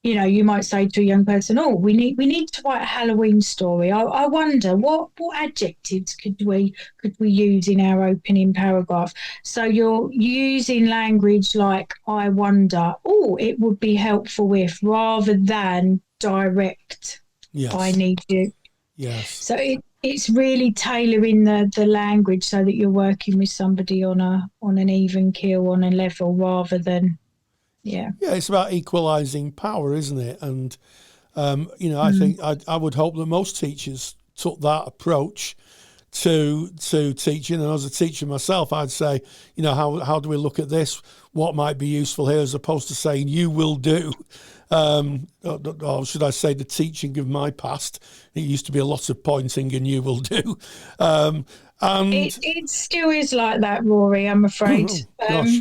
you might say to a young person, "Oh, we need to write a Halloween story. I wonder what adjectives could we use in our opening paragraph." So you're using language like "I wonder." Oh, it would be helpful if, rather than direct. Yes. I need you. Yes. So it's really tailoring the language so that you're working with somebody on an even keel, on a level, rather than. Yeah, it's about equalising power, isn't it? And, I think I would hope that most teachers took that approach to teaching. And as a teacher myself, I'd say, how do we look at this? What might be useful here, as opposed to saying, you will do. Or should I say the teaching of my past? It used to be a lot of pointing and you will do. And it still is like that, Rory, I'm afraid. Gosh.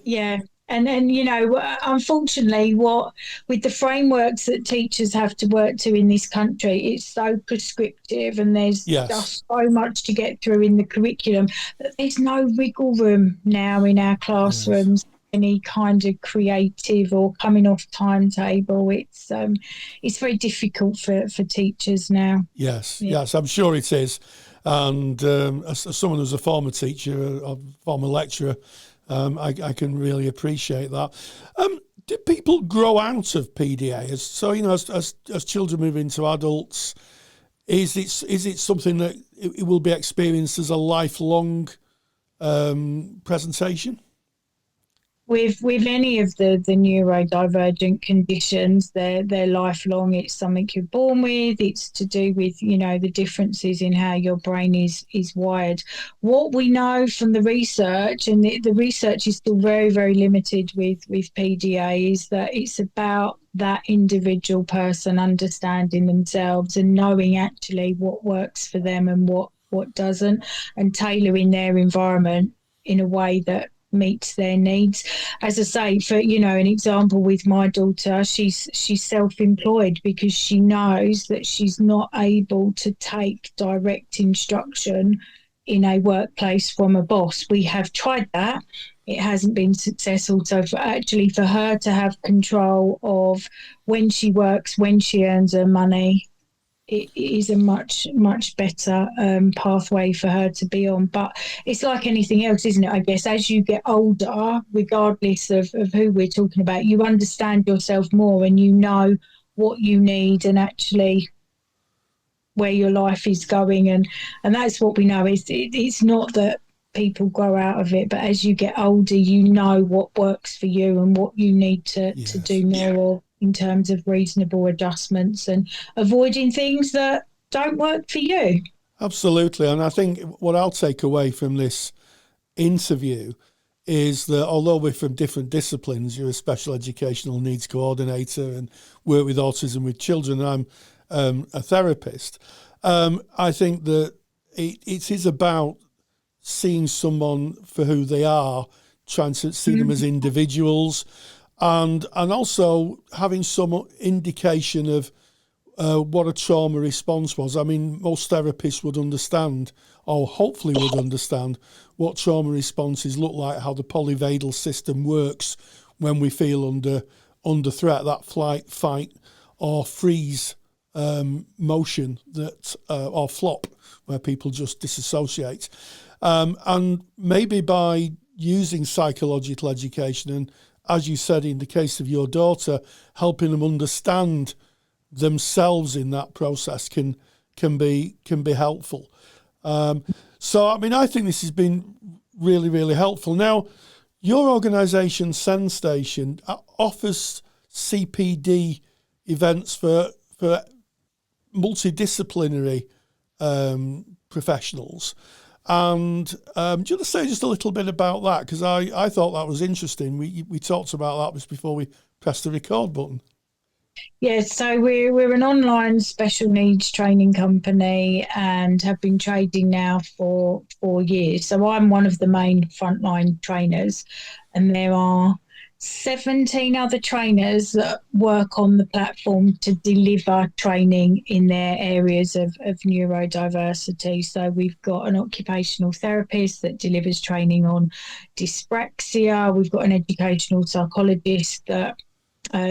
Yeah. And unfortunately, with the frameworks that teachers have to work to in this country, it's so prescriptive, and there's just so much to get through in the curriculum that there's no wiggle room now in our classrooms. Yes. Any kind of creative or coming off timetable. It's very difficult for teachers now. Yes, I'm sure it is. And as someone who's a former teacher, a former lecturer, I can really appreciate that. Do people grow out of PDA? So, as children move into adults, is it something that it will be experienced as a lifelong presentation? With any of the neurodivergent conditions, they're lifelong. It's something you're born with. It's to do with, the differences in how your brain is wired. What we know from the research, and the research is still very, very limited with PDA, is that it's about that individual person understanding themselves and knowing actually what works for them and what doesn't, and tailoring their environment in a way that meets their needs. As I say, for an example with my daughter, she's self-employed because she knows that she's not able to take direct instruction in a workplace from a boss. We have tried that. It hasn't been successful. So for her to have control of when she works, when she earns her money, it is a much, much better pathway for her to be on. But it's like anything else, isn't it? I guess as you get older, regardless of who we're talking about, you understand yourself more and you know what you need and actually where your life is going. And that's what we know. It's not that people grow out of it, but as you get older, you know what works for you and what you need to do more of in terms of reasonable adjustments and avoiding things that don't work for you. Absolutely. And I think what I'll take away from this interview is that although we're from different disciplines, you're a special educational needs coordinator and work with autism with children, and I'm a therapist. I think that it is about seeing someone for who they are, trying to see them as individuals, and also having some indication of what a trauma response was. I mean, most therapists would understand, or hopefully would understand, what trauma responses look like, how the polyvagal system works when we feel under threat, that flight, fight, or freeze motion that or flop, where people just disassociate. And maybe by using psychological education, and as you said, in the case of your daughter, helping them understand themselves in that process can be helpful. So, I mean, I think this has been really, really helpful. Now, your organisation, Send Station, offers CPD events for multidisciplinary professionals. And do you want to say just a little bit about that? Because I thought that was interesting. We talked about that just before we pressed the record button. Yes, so we're an online special needs training company and have been trading now for 4 years. So I'm one of the main frontline trainers, and there are 17 other trainers that work on the platform to deliver training in their areas of neurodiversity. So we've got an occupational therapist that delivers training on dyspraxia. We've got an educational psychologist that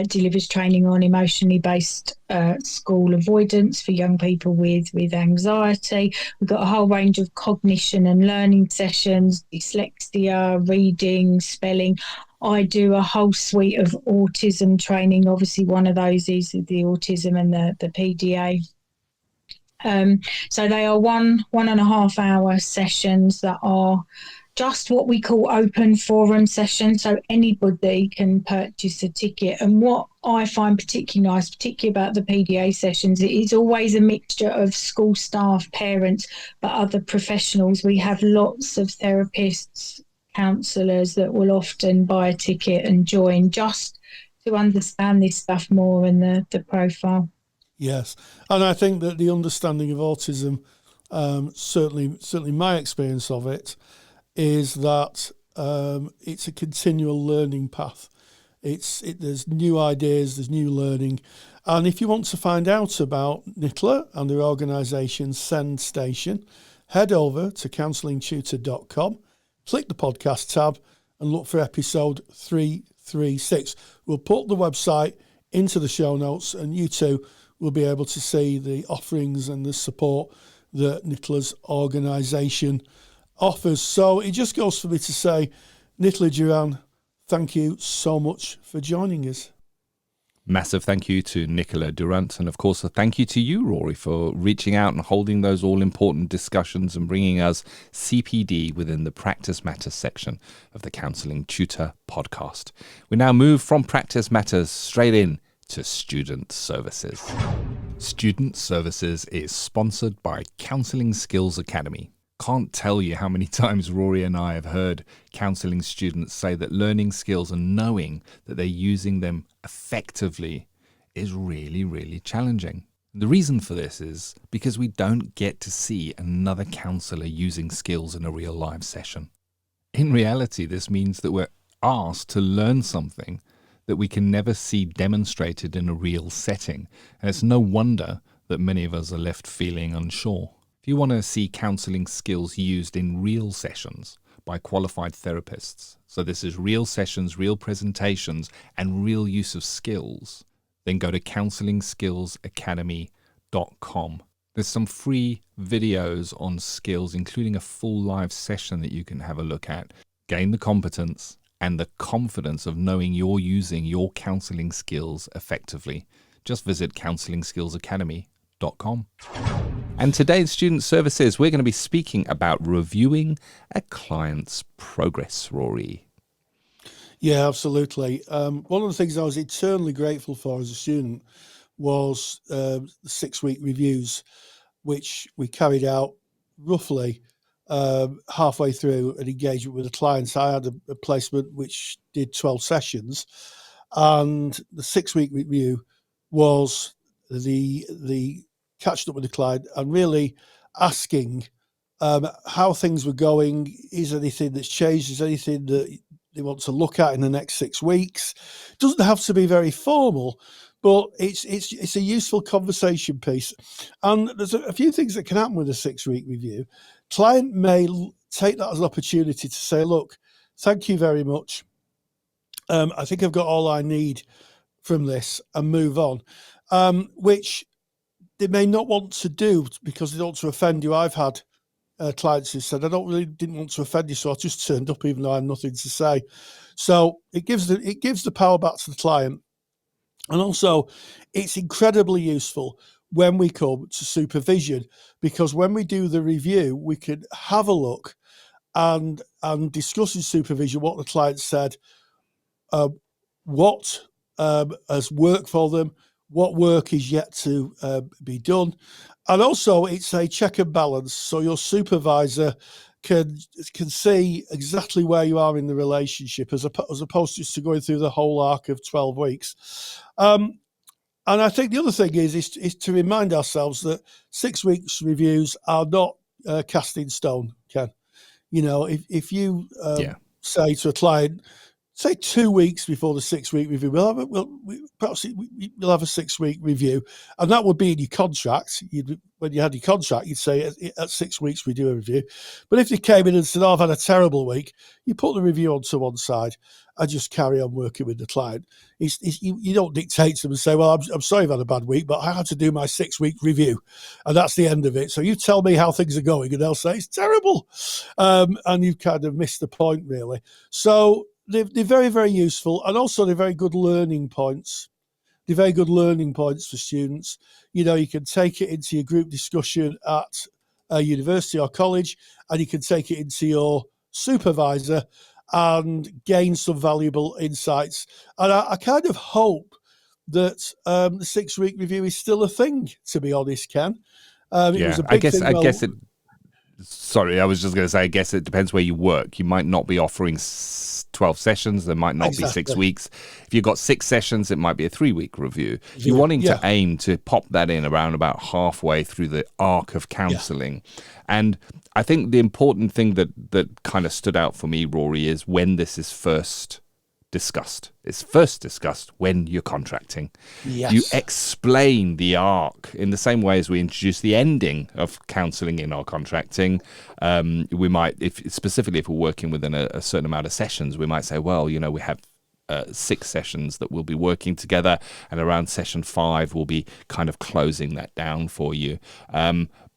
delivers training on emotionally based school avoidance for young people with anxiety. We've got a whole range of cognition and learning sessions, dyslexia, reading, spelling. I do a whole suite of autism training. Obviously, one of those is the autism and the PDA. So they are 1.5 hour sessions that are just what we call open forum sessions, so anybody can purchase a ticket. And what I find particularly nice, particularly about the PDA sessions, it is always a mixture of school staff, parents, but other professionals. We have lots of therapists, counsellors that will often buy a ticket and join just to understand this stuff more and the profile. Yes, and I think that the understanding of autism, certainly my experience of it, is that it's a continual learning path. There's new ideas, there's new learning. And if you want to find out about Nicola and their organisation Send Station, head over to counsellingtutor.com, click the podcast tab and look for episode 336. We'll put the website into the show notes and you too will be able to see the offerings and the support that Nicola's organisation offers. So it just goes for me to say, Nicola Durrant, thank you so much for joining us. Massive thank you to Nicola Durrant, and of course a thank you to you, Rory, for reaching out and holding those all-important discussions and bringing us CPD within the Practice Matters section of the Counselling Tutor Podcast. We now move from Practice Matters straight in to Student Services. Student Services is sponsored by Counselling Skills Academy. Can't tell you how many times Rory and I have heard counselling students say that learning skills and knowing that they're using them effectively is really, really challenging. The reason for this is because we don't get to see another counsellor using skills in a real live session. In reality, this means that we're asked to learn something that we can never see demonstrated in a real setting, and it's no wonder that many of us are left feeling unsure. If you want to see counselling skills used in real sessions by qualified therapists, so this is real sessions, real presentations, and real use of skills, then go to counsellingskillsacademy.com. There's some free videos on skills, including a full live session that you can have a look at. Gain the competence and the confidence of knowing you're using your counselling skills effectively. Just visit counsellingskillsacademy.com. And today in Student Services, we're going to be speaking about reviewing a client's progress, Rory. Yeah, absolutely. One of the things I was eternally grateful for as a student was the 6-week reviews, which we carried out roughly halfway through an engagement with a client. So I had a placement which did 12 sessions, and the 6-week review was the catching up with the client and really asking how things were going. Is anything that's changed? Is anything that they want to look at in the next 6 weeks? It doesn't have to be very formal, but it's a useful conversation piece. And there's a few things that can happen with a 6-week review. Client may take that as an opportunity to say, look, thank you very much. I think I've got all I need from this, and move on, which they may not want to do because they don't want to offend you. I've had clients who said, didn't want to offend you, so I just turned up even though I had nothing to say. So it gives the power back to the client. And also, it's incredibly useful when we come to supervision, because when we do the review, we can have a look and discuss in supervision what the client said, what has worked for them, what work is yet to be done. And also, it's a check and balance. So your supervisor can see exactly where you are in the relationship, as opposed to just going through the whole arc of 12 weeks. And I think the other thing is to remind ourselves that 6 weeks reviews are not cast in stone, Ken. You know, if you say to a client, say 2 weeks before the 6-week review, we'll have a 6-week review, and that would be in your contract. When you had your contract, you'd say at 6 weeks we do a review. But if you came in and said, I've had a terrible week, you put the review onto one side and just carry on working with the client. You don't dictate to them and say, well, I'm sorry I've had a bad week, but I had to do my 6-week review, and that's the end of it. So you tell me how things are going, and they'll say it's terrible, and you've kind of missed the point, really. So they're very, very useful, and also they're very good learning points. They're very good learning points for students. You know, you can take it into your group discussion at a university or college, and you can take it into your supervisor and gain some valuable insights. And I kind of hope that the 6-week review is still a thing, to be honest, Ken. It was a big thing. Sorry, I was just going to say, I guess it depends where you work. You might not be offering 12 sessions. There might not be 6 weeks. If you've got 6 sessions, it might be a 3-week review. You're wanting to aim to pop that in around about halfway through the arc of counselling. And I think the important thing that kind of stood out for me, Rory, is when this is first discussed. It's first discussed when you're contracting. Yes. You explain the arc in the same way as we introduce the ending of counselling in our contracting. We might, specifically if we're working within a certain amount of sessions, we might say, well, you know, we have 6 sessions that we'll be working together, and around session 5 we'll be kind of closing that down for you.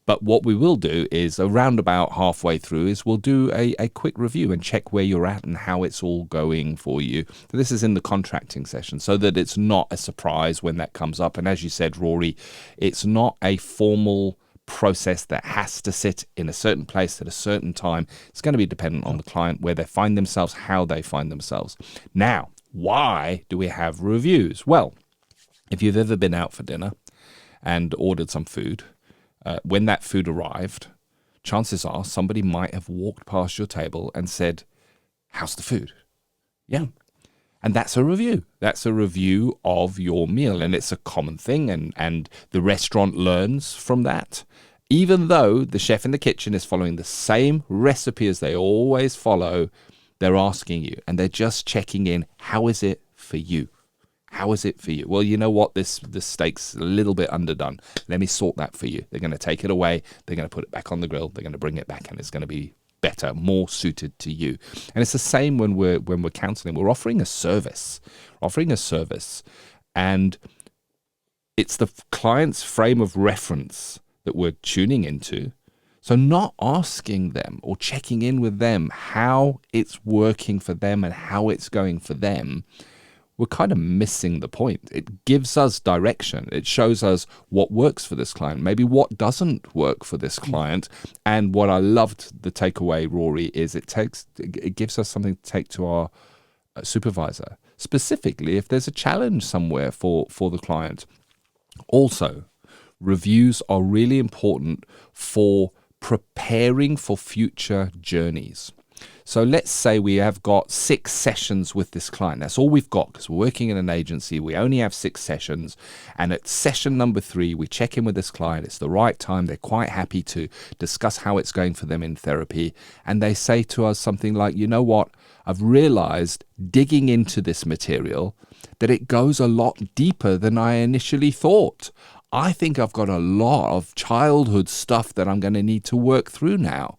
But what we will do is around about halfway through is we'll do a quick review and check where you're at and how it's all going for you. So this is in the contracting session, so that it's not a surprise when that comes up. And as you said, Rory, it's not a formal process that has to sit in a certain place at a certain time. It's going to be dependent on the client, where they find themselves, how they find themselves. Now, why do we have reviews? Well, if you've ever been out for dinner and ordered some food, when that food arrived, chances are somebody might have walked past your table and said, how's the food? Yeah. And that's a review. That's a review of your meal. And it's a common thing. And the restaurant learns from that. Even though the chef in the kitchen is following the same recipe as they always follow, they're asking you, and they're just checking in. How is it for you? How is it for you? Well, you know what? This steak's a little bit underdone. Let me sort that for you. They're going to take it away. They're going to put it back on the grill. They're going to bring it back, and it's going to be better, more suited to you. And it's the same when we're counselling. We're offering a service. And it's the client's frame of reference that we're tuning into. So not asking them or checking in with them how it's working for them and how it's going for them we're kind of missing the point. It gives us direction. It shows us what works for this client, maybe what doesn't work for this client. And what I loved the takeaway, Rory, is it gives us something to take to our supervisor, specifically if there's a challenge somewhere for the client. Also, reviews are really important for preparing for future journeys. So let's say we have got 6 sessions with this client. That's all we've got because we're working in an agency. We only have 6 sessions. And at session number 3, we check in with this client. It's the right time. They're quite happy to discuss how it's going for them in therapy. And they say to us something like, you know what? I've realized digging into this material that it goes a lot deeper than I initially thought. I think I've got a lot of childhood stuff that I'm going to need to work through now.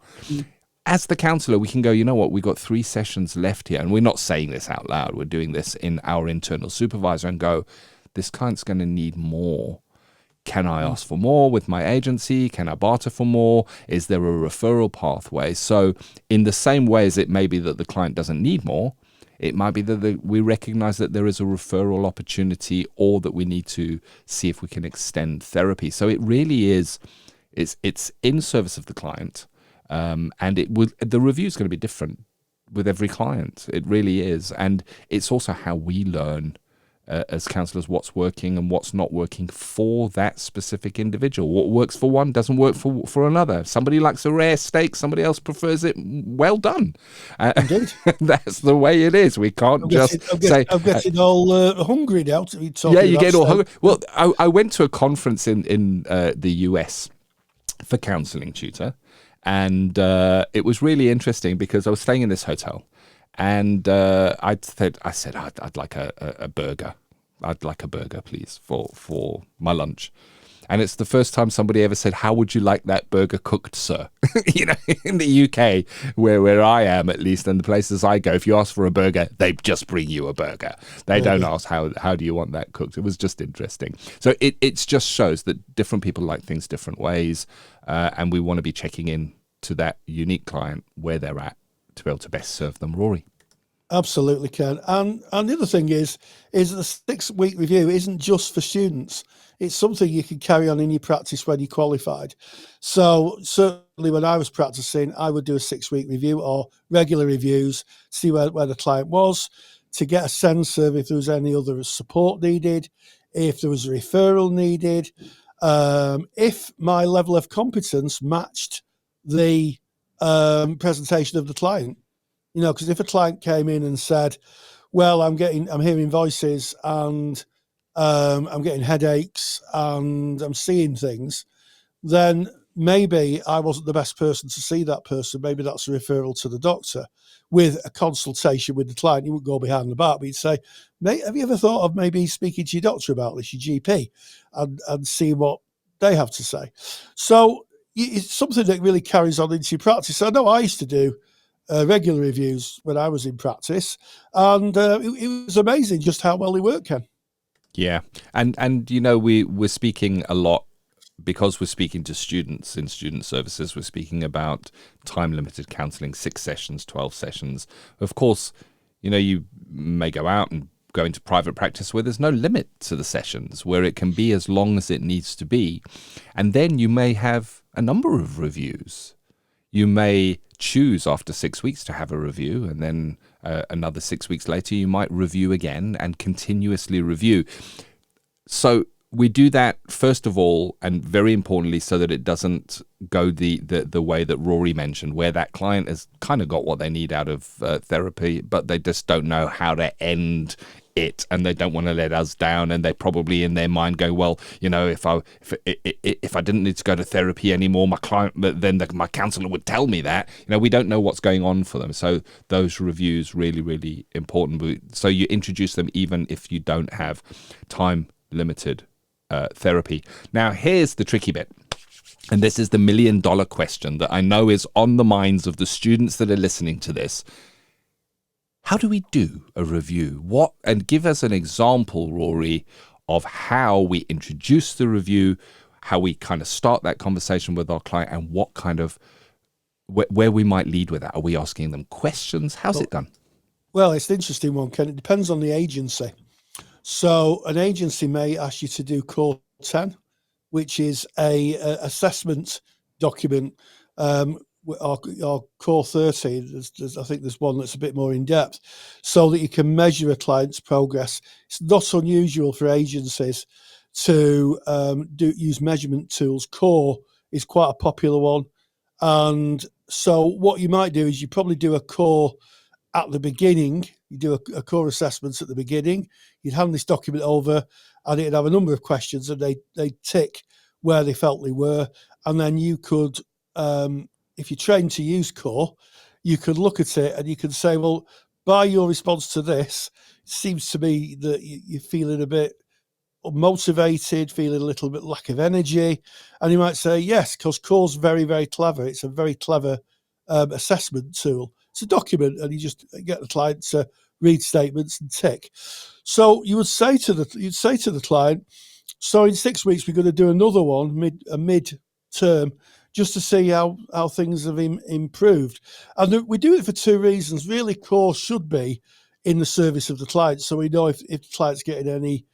As the counsellor, we can go, you know what, we've got 3 sessions left here. And we're not saying this out loud. We're doing this in our internal supervisor and go, this client's going to need more. Can I ask for more with my agency? Can I barter for more? Is there a referral pathway? So in the same way as it may be that the client doesn't need more, it might be that we recognize that there is a referral opportunity or that we need to see if we can extend therapy. So it really is, it's in service of the client. And the review is going to be different with every client. It really is. And it's also how we learn as counsellors what's working and what's not working for that specific individual. What works for one doesn't work for another. Somebody likes a rare steak, somebody else prefers it well done. Indeed. That's the way it is. We can't I'm getting all hungry now. Yeah, you get all hungry. Well, I went to a conference in the US for Counselling Tutor. And it was really interesting because I was staying in this hotel, and I said I'd like a burger. I'd like a burger, please, for my lunch. And it's the first time somebody ever said, "How would you like that burger cooked, sir?" You know, in the UK, where I am at least, and the places I go, if you ask for a burger, they just bring you a burger. They don't ask how do you want that cooked. It was just interesting. So it just shows that different people like things different ways, and we want to be checking in to that unique client where they're at to be able to best serve them. Rory. Absolutely, Ken. And the other thing is the 6-week review isn't just for students. It's something you can carry on in your practice when you're qualified. So certainly when I was practicing, I would do a 6-week review or regular reviews, see where the client was, to get a sense of if there was any other support needed, if there was a referral needed, if my level of competence matched the presentation of the client. You know, because if a client came in and said, well, I'm hearing voices and I'm getting headaches and I'm seeing things, then maybe I wasn't the best person to see that person. Maybe that's a referral to the doctor with a consultation with the client. You wouldn't go behind the back, but you'd say, mate, have you ever thought of maybe speaking to your doctor about this, your GP, and seeing what they have to say? So it's something that really carries on into your practice. I know I used to do regular reviews when I was in practice, and it was amazing just how well they work, Ken. Yeah, and you know, we're speaking a lot because we're speaking to students in student services. We're speaking about time-limited counselling, 6 sessions, 12 sessions. Of course, you know, you may go out and go into private practice where there's no limit to the sessions, where it can be as long as it needs to be. And then you may have a number of reviews. You may choose after 6 weeks to have a review, and then another 6 weeks later you might review again and continuously review. So we do that first of all, and very importantly, so that it doesn't go the way that Rory mentioned, where that client has kind of got what they need out of therapy, but they just don't know how to end it, and they don't want to let us down, and they probably in their mind go, well, you know, if I didn't need to go to therapy anymore, my counsellor would tell me that. You know, we don't know what's going on for them. So those reviews really, really important. So you introduce them even if you don't have time limited therapy. Now here's the tricky bit, and this is the $1 million question that I know is on the minds of the students that are listening to this. How do we do a review? And give us an example, Rory, of how we introduce the review, how we kind of start that conversation with our client, and what kind of, where we might lead with that. Are we asking them questions? How's it done? Well, it's an interesting one, Ken. It depends on the agency. So an agency may ask you to do Core 10, which is a assessment document, or Core 30. I think there's one that's a bit more in depth, so that you can measure a client's progress. It's not unusual for agencies to use measurement tools. Core is quite a popular one, and so what you might do is you probably do a Core at the beginning. You do a core assessment at the beginning. You'd hand this document over, and it'd have a number of questions, and they tick where they felt they were, and then you could, if you're trained to use core, you could look at it and you can say, well, by your response to this, it seems to me that you're feeling a bit motivated, feeling a little bit lack of energy, and you might say yes, because core's very, very clever. It's a very clever assessment tool. It's a document, and you just get the client to read statements and tick. So you'd say to the client, so in 6 weeks we're going to do another one mid-term, just to see how things have improved. And we do it for two reasons. Really, core should be in the service of the client, so we know if the client's getting any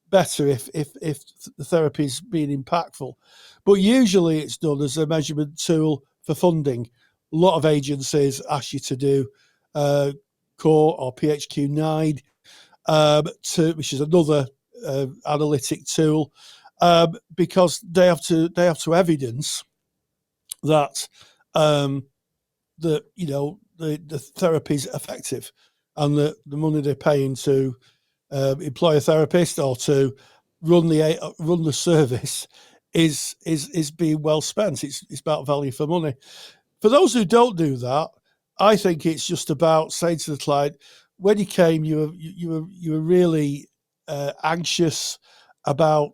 better, if the therapy is being impactful. But usually it's done as a measurement tool for funding. A lot of agencies ask you to do Core or PHQ-9, which is another analytic tool, because they have to evidence that the therapy is effective, and that the money they're paying to employ a therapist or to run the service is being well spent. It's about value for money. For those who don't do that, I think it's just about saying to the client, when you came, you were really anxious about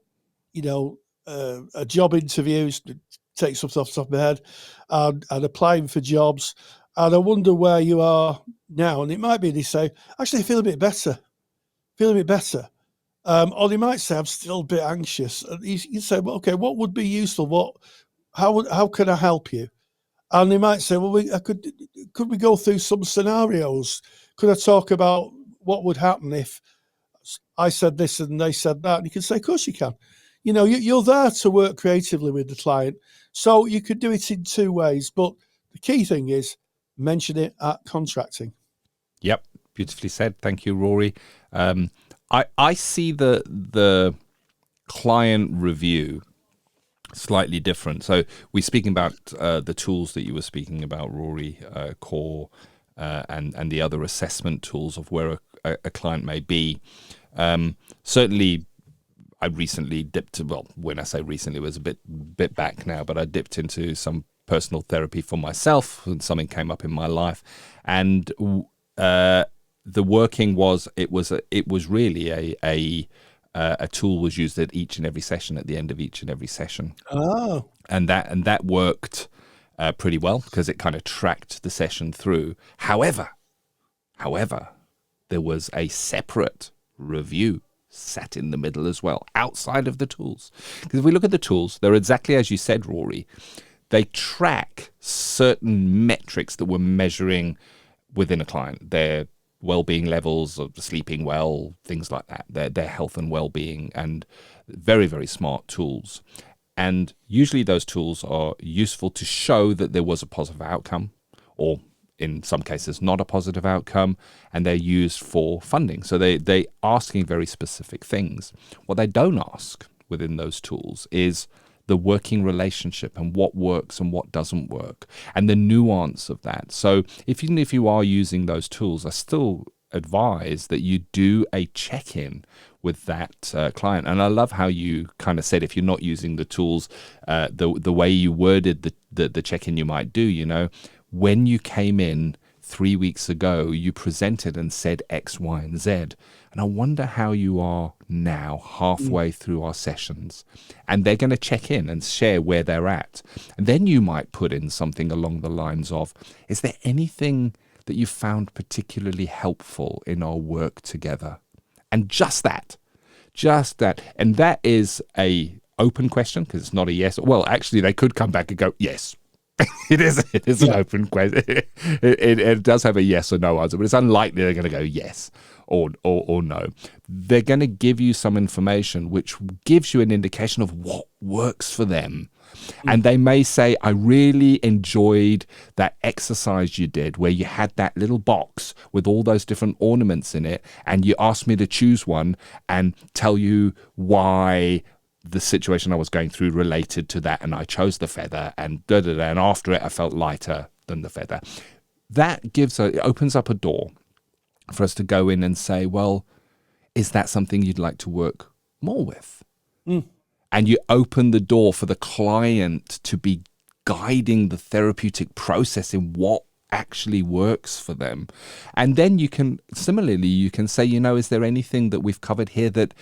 a job interview. Take something off the top of my head, and applying for jobs. And I wonder where you are now. And it might be they say, actually, I feel a bit better. Or they might say, I'm still a bit anxious. And you say, well, okay, what would be useful? How can I help you? And they might say, well, could we go through some scenarios? Could I talk about what would happen if I said this and they said that? And you can say, of course you can. You're there to work creatively with the client. So you could do it in two ways. But the key thing is mention it at contracting. Yep, beautifully said. Thank you, Rory. I see the client review slightly different. So we're speaking about the tools that you were speaking about, Rory, Core, and the other assessment tools of where a client may be. Certainly, I recently dipped. Well, when I say recently, it was a bit back now, but I dipped into some personal therapy for myself, and something came up in my life, and the working was it was really a tool was used at each and every session, at the end of each and every session. Oh, and that worked pretty well, because it kind of tracked the session through. However, there was a separate review sat in the middle as well, outside of the tools. Because if we look at the tools, they're exactly as you said, Rory. They track certain metrics that we're measuring within a client, their well-being levels, of sleeping well, things like that, their health and well-being, and very, very smart tools. And usually those tools are useful to show that there was a positive outcome, or in some cases not a positive outcome, and they're used for funding. So they asking very specific things. What they don't ask within those tools is the working relationship and what works and what doesn't work, and the nuance of that. So even if you are using those tools, I still advise that you do a check-in with that client. And I love how you kind of said, if you're not using the tools, the way you worded the check-in you might do, when you came in 3 weeks ago, you presented and said X, Y, and Z. And I wonder how you are now, halfway through our sessions. And they're going to check in and share where they're at. And then you might put in something along the lines of, is there anything that you found particularly helpful in our work together? And just that. And that is a open question, because it's not a yes. Well, actually, they could come back and go, yes. It is an open question. It does have a yes or no answer, but it's unlikely they're going to go yes or no. They're going to give you some information which gives you an indication of what works for them. And they may say, I really enjoyed that exercise you did where you had that little box with all those different ornaments in it, and you asked me to choose one and tell you why the situation I was going through related to that, and I chose the feather, and and after it I felt lighter than the feather. That it opens up a door for us to go in and say, well, is that something you'd like to work more with? And you open the door for the client to be guiding the therapeutic process in what actually works for them. And then you can say, is there anything that we've covered here that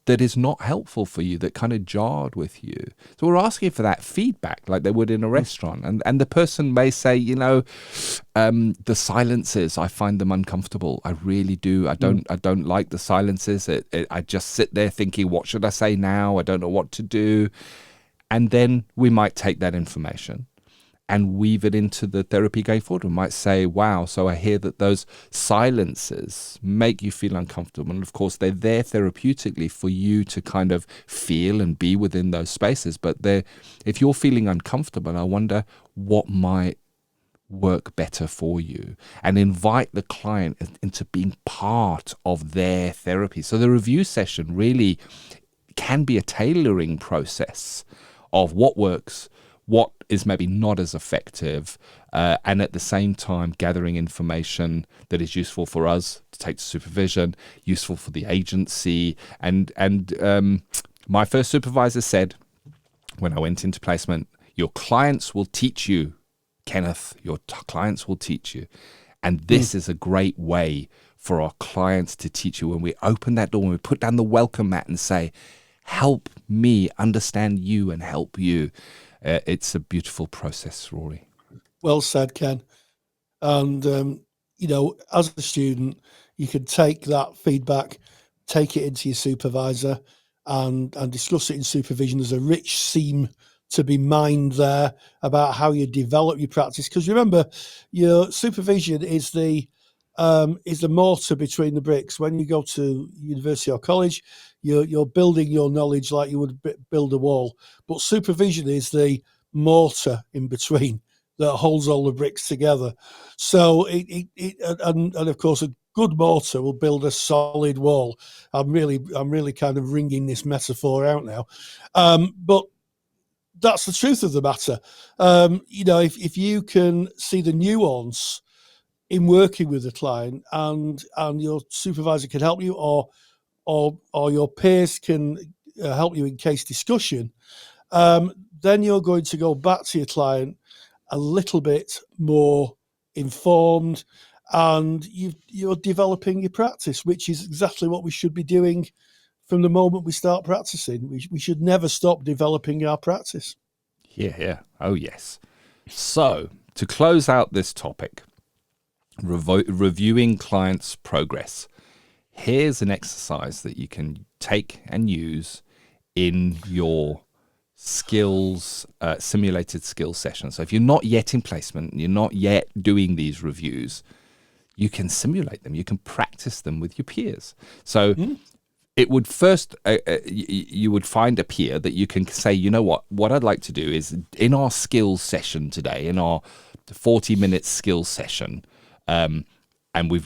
is not helpful for you, that kind of jarred with you? So we're asking for that feedback like they would in a restaurant. And the person may say, the silences, I find them uncomfortable. I really do. I don't like the silences. I just sit there thinking, what should I say now? I don't know what to do. And then we might take that information and weave it into the therapy going forward. We might say, wow, so I hear that those silences make you feel uncomfortable. And of course, they're there therapeutically for you to kind of feel and be within those spaces. But if you're feeling uncomfortable, I wonder what might work better for you, and invite the client into being part of their therapy. So the review session really can be a tailoring process of what works, what is maybe not as effective, and at the same time gathering information that is useful for us to take to supervision, useful for the agency. And my first supervisor said, when I went into placement, your clients will teach you, Kenneth, your clients will teach you. And this is a great way for our clients to teach you. When we open that door, when we put down the welcome mat and say, help me understand you and help you. It's a beautiful process, Rory. Well said, Ken. And, as a student, you can take that feedback, take it into your supervisor and discuss it in supervision. There's a rich seam to be mined there about how you develop your practice. Because remember, your supervision is the mortar between the bricks. When you go to university or college, you're building your knowledge like you would build a wall. But supervision is the mortar in between that holds all the bricks together. So and of course, a good mortar will build a solid wall. I'm really kind of wringing this metaphor out now, but that's the truth of the matter. If you can see the nuance in working with the client, and your supervisor can help you, or your peers can help you in case discussion, then you're going to go back to your client a little bit more informed, and you're developing your practice, which is exactly what we should be doing from the moment we start practicing. We should never stop developing our practice. Yeah. Oh, yes. So, to close out this topic, reviewing clients' progress, here's an exercise that you can take and use in your skills, simulated skills session. So if you're not yet in placement, you're not yet doing these reviews, you can simulate them. You can practice them with your peers. So it would first, you would find a peer that you can say, what I'd like to do is in our skills session today, in our 40-minute skills session, and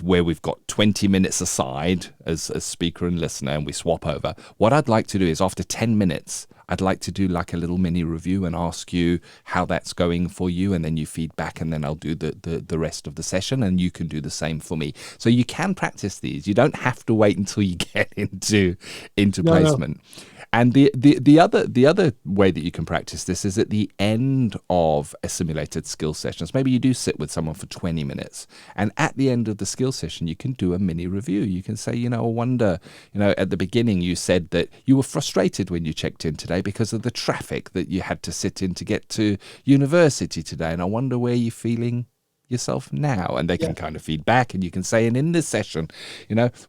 where we've got 20 minutes aside as speaker and listener, and we swap over. What I'd like to do is after 10 minutes, I'd like to do like a little mini review and ask you how that's going for you, and then you feedback, and then I'll do the rest of the session, and you can do the same for me. So you can practice these. You don't have to wait until you get into placement. No. And the other way that you can practice this is at the end of a simulated skills session. So maybe you do sit with someone for 20 minutes, and at the end of the skills session, you can do a mini review. You can say, I wonder, at the beginning you said that you were frustrated when you checked in today because of the traffic that you had to sit in to get to university today, and I wonder where you're feeling yourself now? And they can kind of feed back, and you can say, and in this session,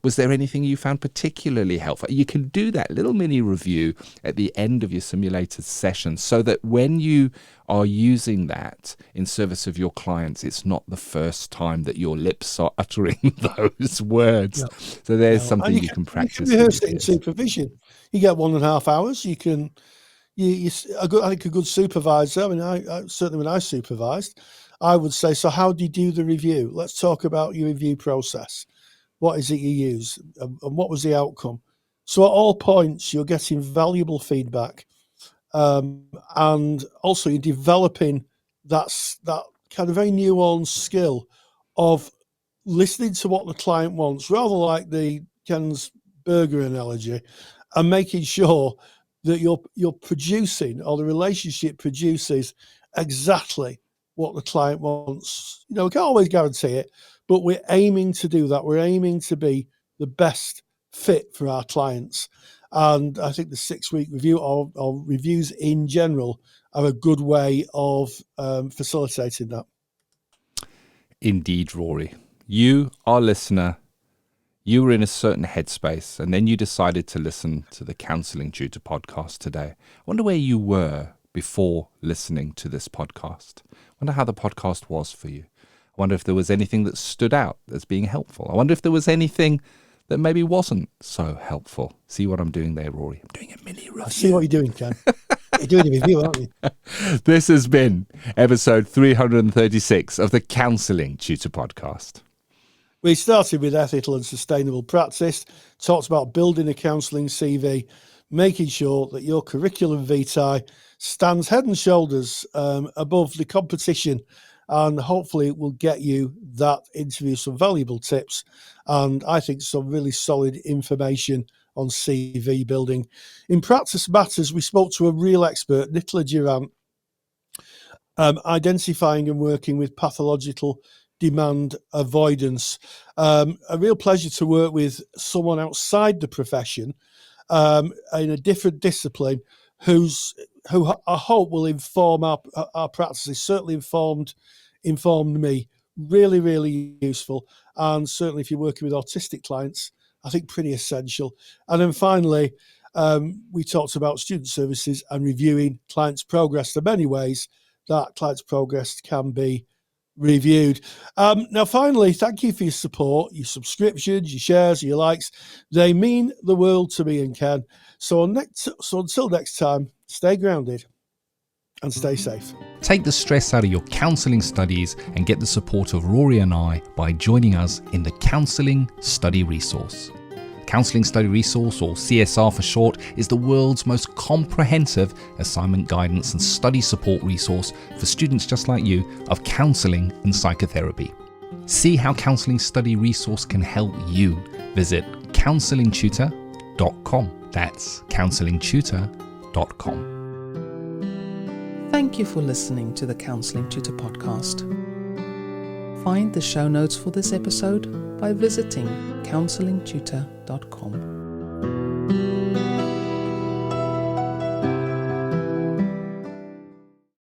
was there anything you found particularly helpful? You can do that little mini review at the end of your simulated session, so that when you are using that in service of your clients, it's not the first time that your lips are uttering those words. So there's something you can practice. You can rehearse it in supervision. You get 1.5 hours. You can, I think a good supervisor, I mean, I certainly when I supervised, I would say, so how do you do the review? Let's talk about your review process. What is it you use? And what was the outcome? So at all points, you're getting valuable feedback. And also you're developing that kind of very nuanced skill of listening to what the client wants, rather like the Ken's burger analogy, and making sure that you're producing, or the relationship produces exactly what the client wants. We can't always guarantee it, but we're aiming to do that. We're aiming to be the best fit for our clients. And I think the 6-week review or reviews in general are a good way of facilitating that. Indeed, Rory. You, our listener, you were in a certain headspace, and then you decided to listen to the Counselling Tutor podcast today. I wonder where you were before listening to this podcast. I wonder how the podcast was for you. I wonder if there was anything that stood out as being helpful. I wonder if there was anything that maybe wasn't so helpful. See what I'm doing there, Rory? I'm doing a mini review. I see what you're doing, Ken. You're doing a review, aren't you? This has been episode 336 of the Counselling Tutor Podcast. We started with ethical and sustainable practice, talked about building a counselling CV, making sure that your curriculum vitae stands head and shoulders above the competition, and hopefully will get you that interview, some valuable tips, and I think some really solid information on CV building. In Practice Matters, we spoke to a real expert, Nicola Durrant, identifying and working with pathological demand avoidance. A real pleasure to work with someone outside the profession in a different discipline who I hope will inform our practices. Certainly informed me. Really, really useful. And certainly if you're working with autistic clients, I think pretty essential. And then finally, we talked about student services and reviewing clients' progress. There are many ways that clients' progress can be reviewed. Now, finally, thank you for your support, your subscriptions, your shares, your likes. They mean the world to me and Ken. So until next time, stay grounded and stay safe. Take the stress out of your counselling studies and get the support of Rory and I by joining us in the Counselling Study Resource. Counselling Study Resource, or CSR for short, is the world's most comprehensive assignment guidance and study support resource for students just like you of counselling and psychotherapy. See how Counselling Study Resource can help you. Visit counsellingtutor.com. That's counsellingtutor.com. Thank you for listening to the Counselling Tutor Podcast. Find the show notes for this episode by visiting counsellingtutor.com.